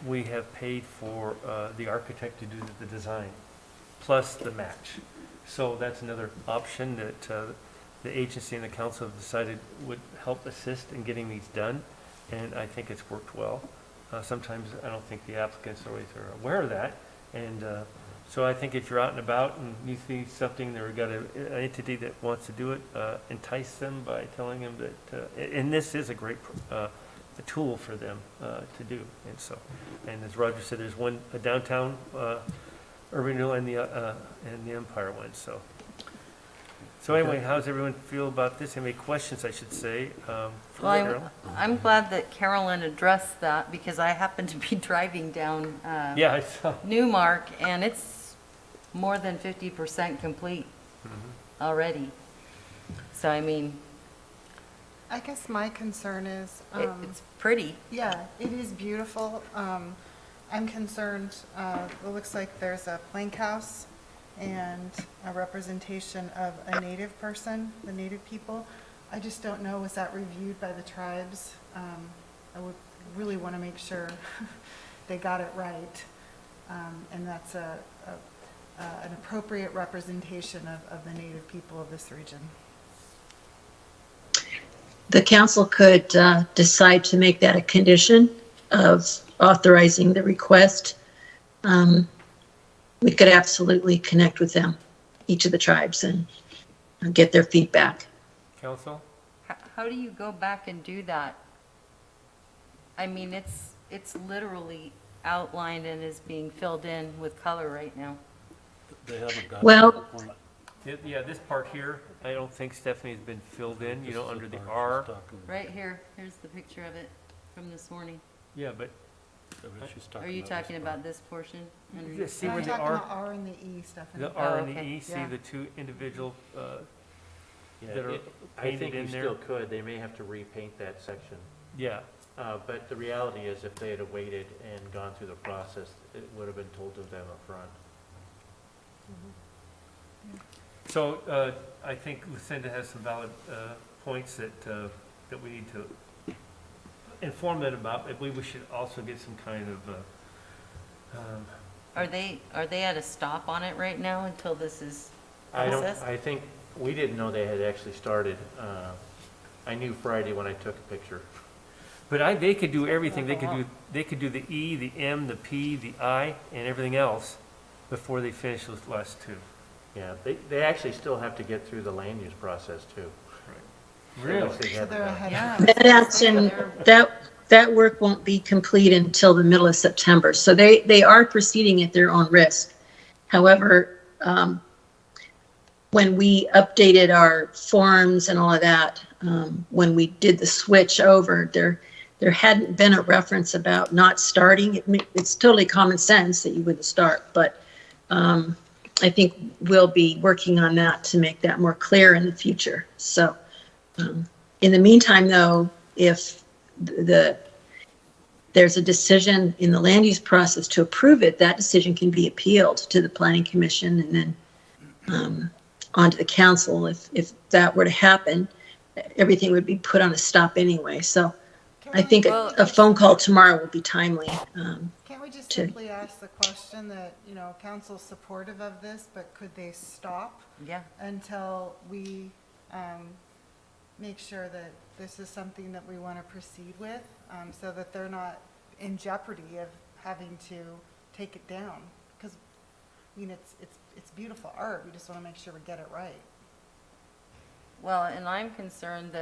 we have paid for the architect to do the design, plus the match. So that's another option that the agency and the council have decided would help assist in getting these done, and I think it's worked well. Sometimes I don't think the applicants always are aware of that, and so I think if you're out and about and you see something, they've got an entity that wants to do it, entice them by telling them that, and this is a great a tool for them to do, and so, and as Roger said, there's one a downtown Urban Renewal and the Empire one, so. So anyway, how does everyone feel about this? Any questions, I should say? Well, Carol? I'm glad that Carolyn addressed that, because I happened to be driving down Yeah, I saw. Newmark, and it's more than 50% complete already. So, I mean, I guess my concern is, It's pretty. yeah, it is beautiful. I'm concerned, it looks like there's a plank house and a representation of a native person, the native people. I just don't know, was that reviewed by the tribes? I would really want to make sure they got it right. And that's an appropriate representation of the native people of this region. The council could decide to make that a condition of authorizing the request. We could absolutely connect with them, each of the tribes, and get their feedback. Council? How do you go back and do that? I mean, it's literally outlined and is being filled in with color right now. They haven't gotten Well- to the point. Yeah, this part here, I don't think Stephanie has been filled in, This is under the part R. she's talking about. Right here, here's the picture of it from this morning. Yeah, but But she's Are you this talking part. about this portion? And- Yeah, see where I'm the talking R, about R and the E, Stephanie. the R Oh, and the okay, E, see yeah. the two individual, Yeah, that are I painted think in you there? still could. They may have to repaint that section. yeah. But the reality is, if they had waited and gone through the process, it would have been told to them up front. So, I think Lucinda has some valid, points that we need to inform them about. I believe we should also get some kind of, Are they at a stop on it right now until this is I processed? think, we didn't know they had actually started. I knew Friday when I took a picture. but they could do everything. They could do the E, the M, the P, the I, and everything else before they finish those last two. Yeah, they actually still have to get through the land use process too. Really? Which they So haven't they're done. ahead. Yeah. That action, that work won't be complete until the middle of September. So they are proceeding at their own risk. However, when we updated our forms and all of that, when we did the switch over, there hadn't been a reference about not starting. It's totally common sense that you wouldn't start, but I think we'll be working on that to make that more clear in the future. So in the meantime, though, if there's a decision in the land use process to approve it, that decision can be appealed to the Planning Commission and then onto the council. If that were to happen, everything would be put on a stop anyway. So I think a phone call tomorrow will be timely. Can't we just to- simply ask the question that, council's supportive of this, but could they stop Yeah. until we make sure that this is something that we want to proceed with, so that they're not in jeopardy of having to take it down? Because, it's beautiful art. We just want to make sure we get it right. Well, and I'm concerned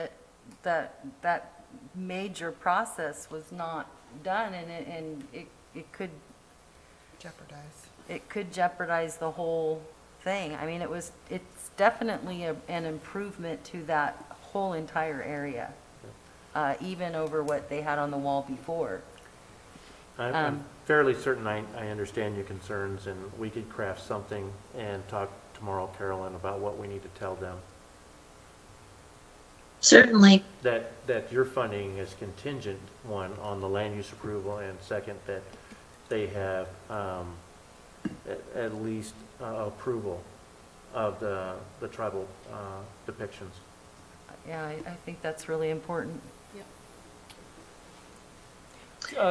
that major process was not done, and it could jeopardize the whole thing. I mean, it's definitely an improvement to that whole entire area, even over what they had on the wall before. I'm fairly certain I understand your concerns, and we could craft something and talk tomorrow, Carolyn, about what we need to tell them. Certainly, That your funding is contingent, one, on the land use approval, and second, that they have at least approval of the tribal depictions. Yeah, I think that's really important.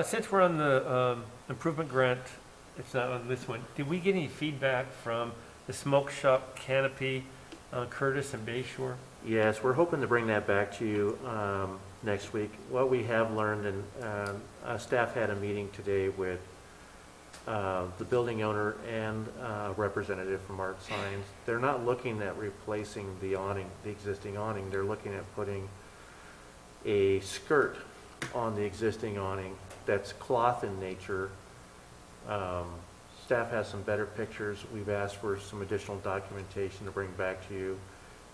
Since we're on the improvement grant, it's not on this one, did we get any feedback from the smoke shop canopy on Curtis and Bay Shore? Yes, we're hoping to bring that back to you next week. What we have learned, and staff had a meeting today with the building owner and a representative from Art Signs. They're not looking at replacing the awning, the existing awning. They're looking at putting a skirt on the existing awning that's cloth in nature. Staff has some better pictures. We've asked for some additional documentation to bring back to you.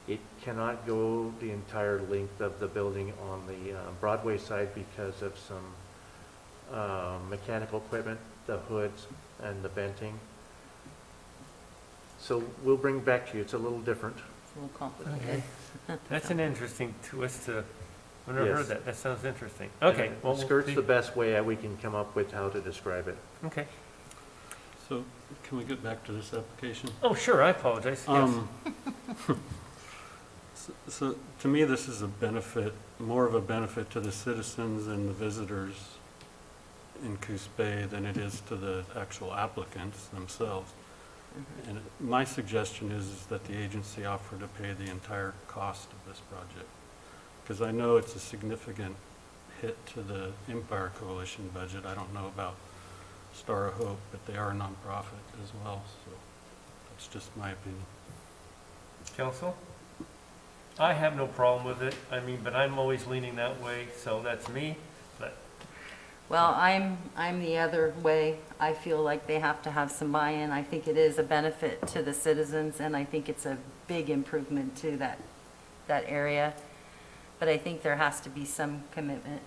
It cannot go the entire length of the building on the Broadway side because of some mechanical equipment, the hoods and the venting. So we'll bring back to you. It's a little different. It's a little complicated. That's an interesting twist to I've never heard Yes. that. That sounds interesting. Okay. And well, we'll Skirt's see. the best way we can come up with how to describe it. Okay. So can we get back to this application? Oh, sure, I apologize. Yes. So to me, this is a benefit, more of a benefit to the citizens and the visitors in Coos Bay than it is to the actual applicants themselves. And my suggestion is that the agency offer to pay the entire cost of this project. Because I know it's a significant hit to the Empire Coalition budget. I don't know about Star of Hope, but they are a nonprofit as well, so that's just my opinion. Council? I have no problem with it. I mean, but I'm always leaning that way, so that's me. But Well, I'm the other way. I feel like they have to have some buy-in. I think it is a benefit to the citizens, and I think it's a big improvement to that area. But I think there has to be some commitment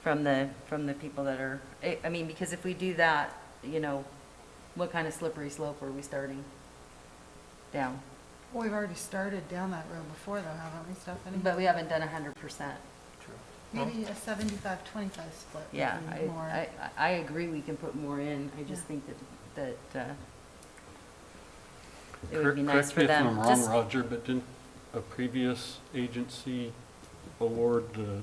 from the people that are, I mean, because if we do that, you know, what kind of slippery slope are we starting down? Well, we've already started down that road before though, haven't we, Stephanie? But we haven't done 100%. Maybe a 75-25 split would Yeah, be more. I agree we can put more in. I just think that it would be nice for them. Correct me if I'm Just- wrong, Roger, but didn't a previous agency award the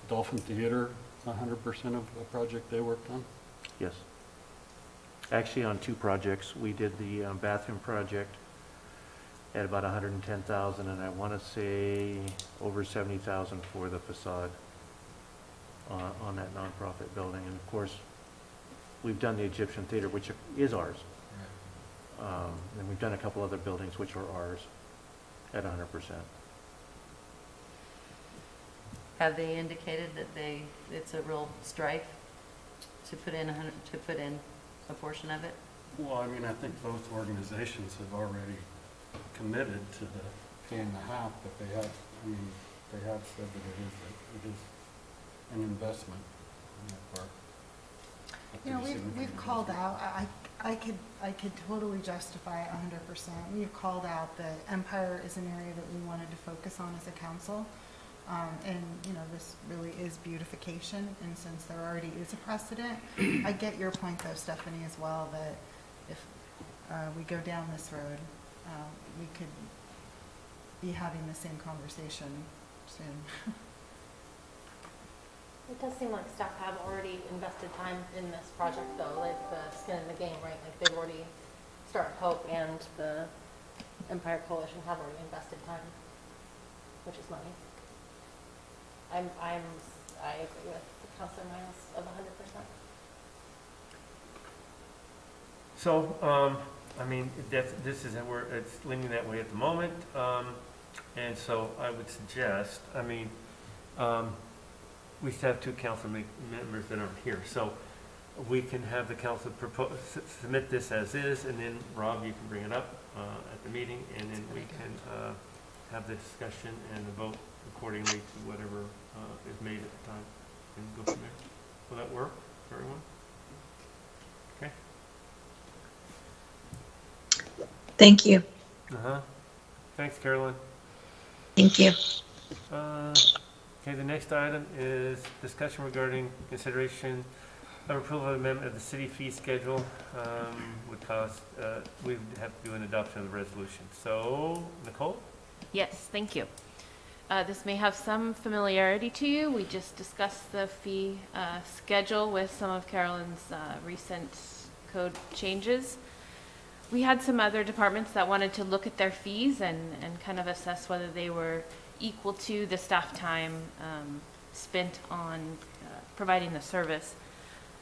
Dolphin Theater 100% of a project they worked on? Yes. Actually, on two projects, we did the bathroom project at about 110,000, and I want to say over 70,000 for the facade on that nonprofit building. And of course, we've done the Egyptian Theater, which is ours. And we've done a couple other buildings which are ours at 100%. Have they indicated that it's a real strife to put in a portion of it? Well, I mean, I think both organizations have already committed to the paying the half, but they have said that it is an investment on their part. A You know, pretty we've significant called investment. out, I could totally justify 100%. We've called out that Empire is an area that we wanted to focus on as a council. And, you know, this really is beautification, and since there already is a precedent, I get your point though, Stephanie, as well, that if we go down this road, we could be having the same conversation soon. It does seem like staff have already invested time in this project though, like the skin in the game, right? Like they've already, Star of Hope and the Empire Coalition have already invested time, which is money. I agree with Councilor Miles of 100%. So, I mean, this is where it's leaning that way at the moment. And so I would suggest, I mean, we still have two council members that aren't here. So we can have the council submit this as is, and then Rob, you can bring it up at the meeting, and then we can have the discussion and the vote accordingly to whatever is made at the time, and go from there. Will that work for everyone? Okay. Thank you. Thanks, Carolyn. Thank you. Okay, the next item is discussion regarding consideration of approval of amendment of the city fee schedule. Would cost, we would have to do an adoption of the resolution. So, Nicole? Yes, thank you. This may have some familiarity to you. We just discussed the fee schedule with some of Carolyn's recent code changes. We had some other departments that wanted to look at their fees and kind of assess whether they were equal to the staff time spent on providing the service.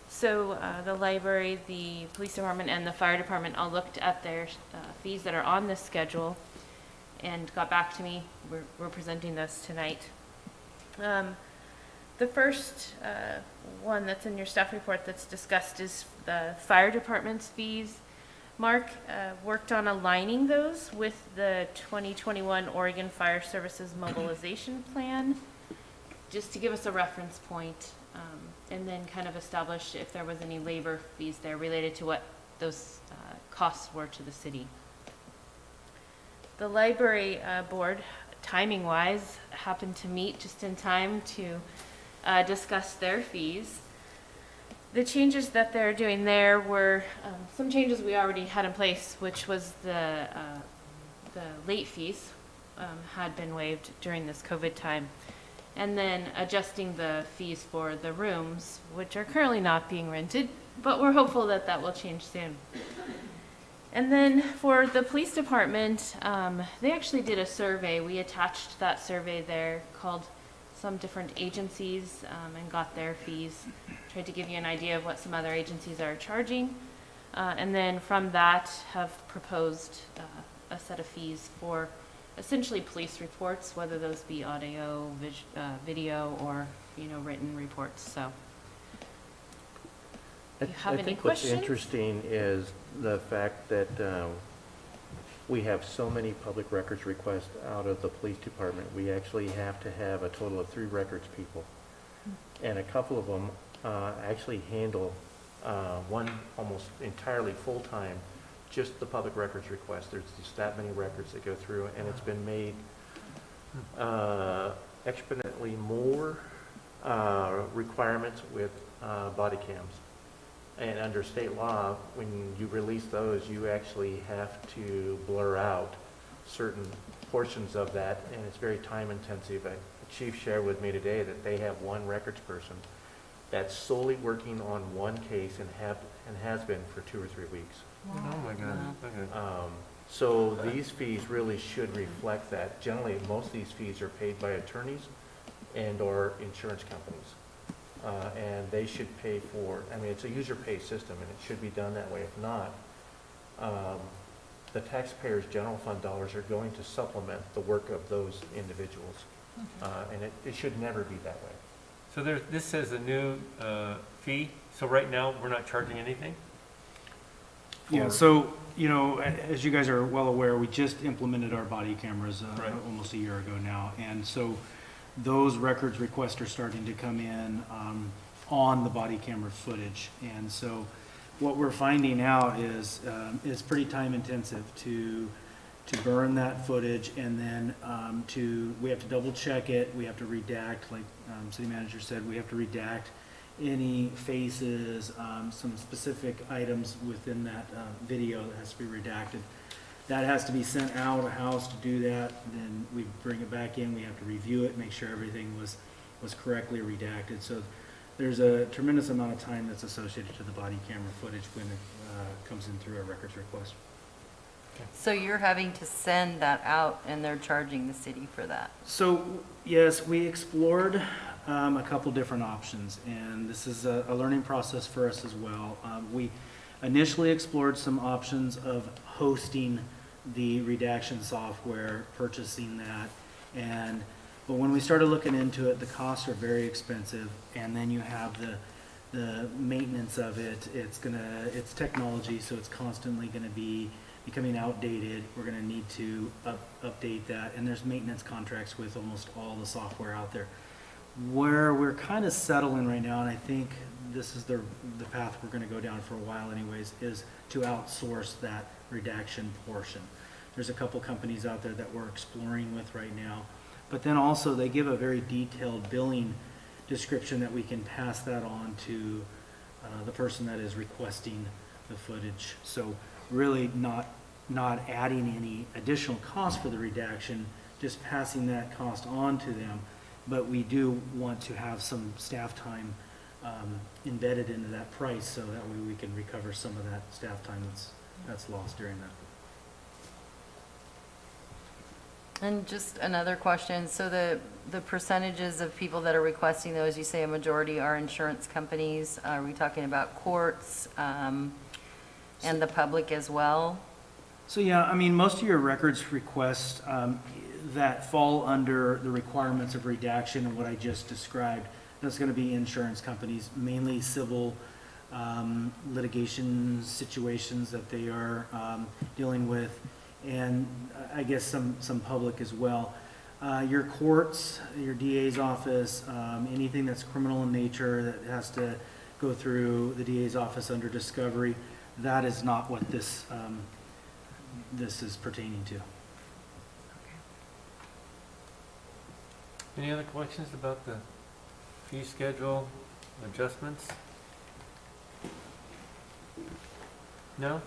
So the library, the police department, and the fire department all looked at their fees that are on this schedule and got back to me. We're presenting this tonight. The first one that's in your staff report that's discussed is the fire department's fees. Mark worked on aligning those with the 2021 Oregon Fire Services Mobilization Plan, just to give us a reference point, and then kind of establish if there was any labor fees there related to what those costs were to the city. The library board timing-wise, happened to meet just in time to discuss their fees. The changes that they're doing there were some changes we already had in place, which was the late fees had been waived during this COVID time. And then adjusting the fees for the rooms, which are currently not being rented, but we're hopeful that that will change soon. And then for the police department, they actually did a survey. We attached that survey there, called some different agencies and got their fees. Tried to give you an idea of what some other agencies are charging. And then from that have proposed a set of fees for essentially police reports, whether those be audio, video, or, written reports, so. Do you have I any think what's questions? interesting is the fact that we have so many public records requests out of the police department. We actually have to have a total of 3 records people. And a couple of them actually handle one almost entirely full-time, just the public records request. There's just that many records that go through, and it's been made exponentially more requirements with body cams. And under state law, when you release those, you actually have to blur out certain portions of that, and it's very time intensive. The chief shared with me today that they have one records person that's solely working on one case and has been for 2 or 3 weeks. Oh, my God. Okay. So these fees really should reflect that. Generally, most of these fees are paid by attorneys and/or insurance companies. And they should pay for, it's a user-pay system, and it should be done that way. If not, the taxpayers' general fund dollars are going to supplement the work of those individuals. And it should never be that way. So this says a new fee, so right now, we're not charging anything? Yeah, For- so, as you guys are well aware, we just implemented our body cameras Right. almost a year ago now. And so those records requests are starting to come in on the body camera footage. And so what we're finding out is it's pretty time intensive to burn that footage, and then we have to double check it. We have to redact, like city manager said, we have to redact any faces, some specific items within that video that has to be redacted. That has to be sent out of the house to do that. Then we bring it back in. We have to review it, make sure everything was correctly redacted. So there's a tremendous amount of time that's associated to the body camera footage when it comes in through a records request. So you're having to send that out and they're charging the city for that? So, yes, we explored a couple different options, and this is a learning process for us as well. We initially explored some options of hosting the redaction software, purchasing that, but when we started looking into it, the costs are very expensive, and then you have the maintenance of it. It's technology, so it's constantly gonna be becoming outdated. We're going to need to update that, and there's maintenance contracts with almost all the software out there. Where we're kind of settling right now, and I think this is the path we're going to go down for a while anyways, is to outsource that redaction portion. There's a couple companies out there that we're exploring with right now, but then also they give a very detailed billing description that we can pass that on to the person that is requesting the footage. So really not adding any additional cost for the redaction, just passing that cost on to them. But we do want to have some staff time embedded into that price, so that way we can recover some of that staff time that's lost during that. And just another question, so the percentages of people that are requesting those, you say a majority are insurance companies. Are we talking about courts and the public as well? So yeah, most of your records requests that fall under the requirements of redaction and what I just described, that's going to be insurance companies, mainly civil litigation situations that they are dealing with, and I guess some public as well. Your courts, your DA's office, anything that's criminal in nature that has to go through the DA's office under discovery, that is not what this is pertaining to. Any other questions about the fee schedule adjustments? No?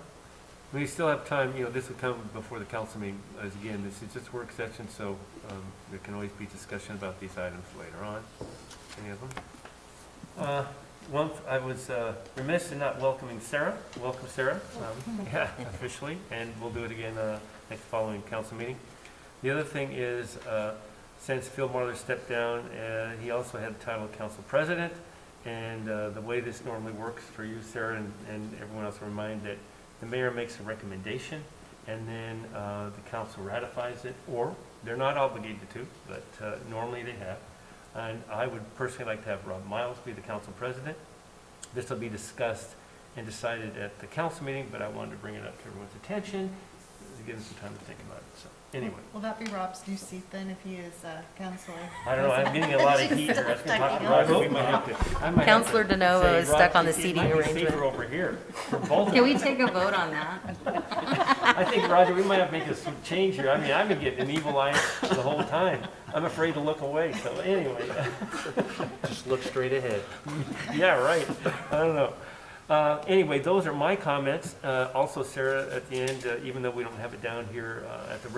We still have time, this will come before the council meeting, as again, this is just work session, so there can always be discussion about these items later on. Any of them? I was remiss in not welcoming Sarah. Welcome, Sarah. Yeah, officially, and we'll do it again next following council meeting. The other thing is, since Phil Marler stepped down, he also had the title of council president, and the way this normally works for you, Sarah, and everyone else, remind that the mayor makes a recommendation, and then the council ratifies it, or they're not obligated to, but normally they have. And I would personally like to have Rob Miles be the council president. This will be discussed and decided at the council meeting, but I wanted to bring it up to everyone's attention to give them some time to think about it. So anyway, Will that be Rob's new seat then, if he is counselor? I don't know, I'm getting a lot of heat here. That's gonna Roger, we might have to. I might have Counselor to DeNovo say, is stuck Rob, on the it seating might be arrangement. safer over here for both of Can we us. take a vote on that? I think, Roger, we might have to make a change here. I mean, I've been getting an evil eye the whole time. I'm afraid to look away, so anyway. Just look straight ahead. Yeah, right. I don't know. Anyway, those are my comments. Also, Sarah, at the end, even though we don't have it down here at the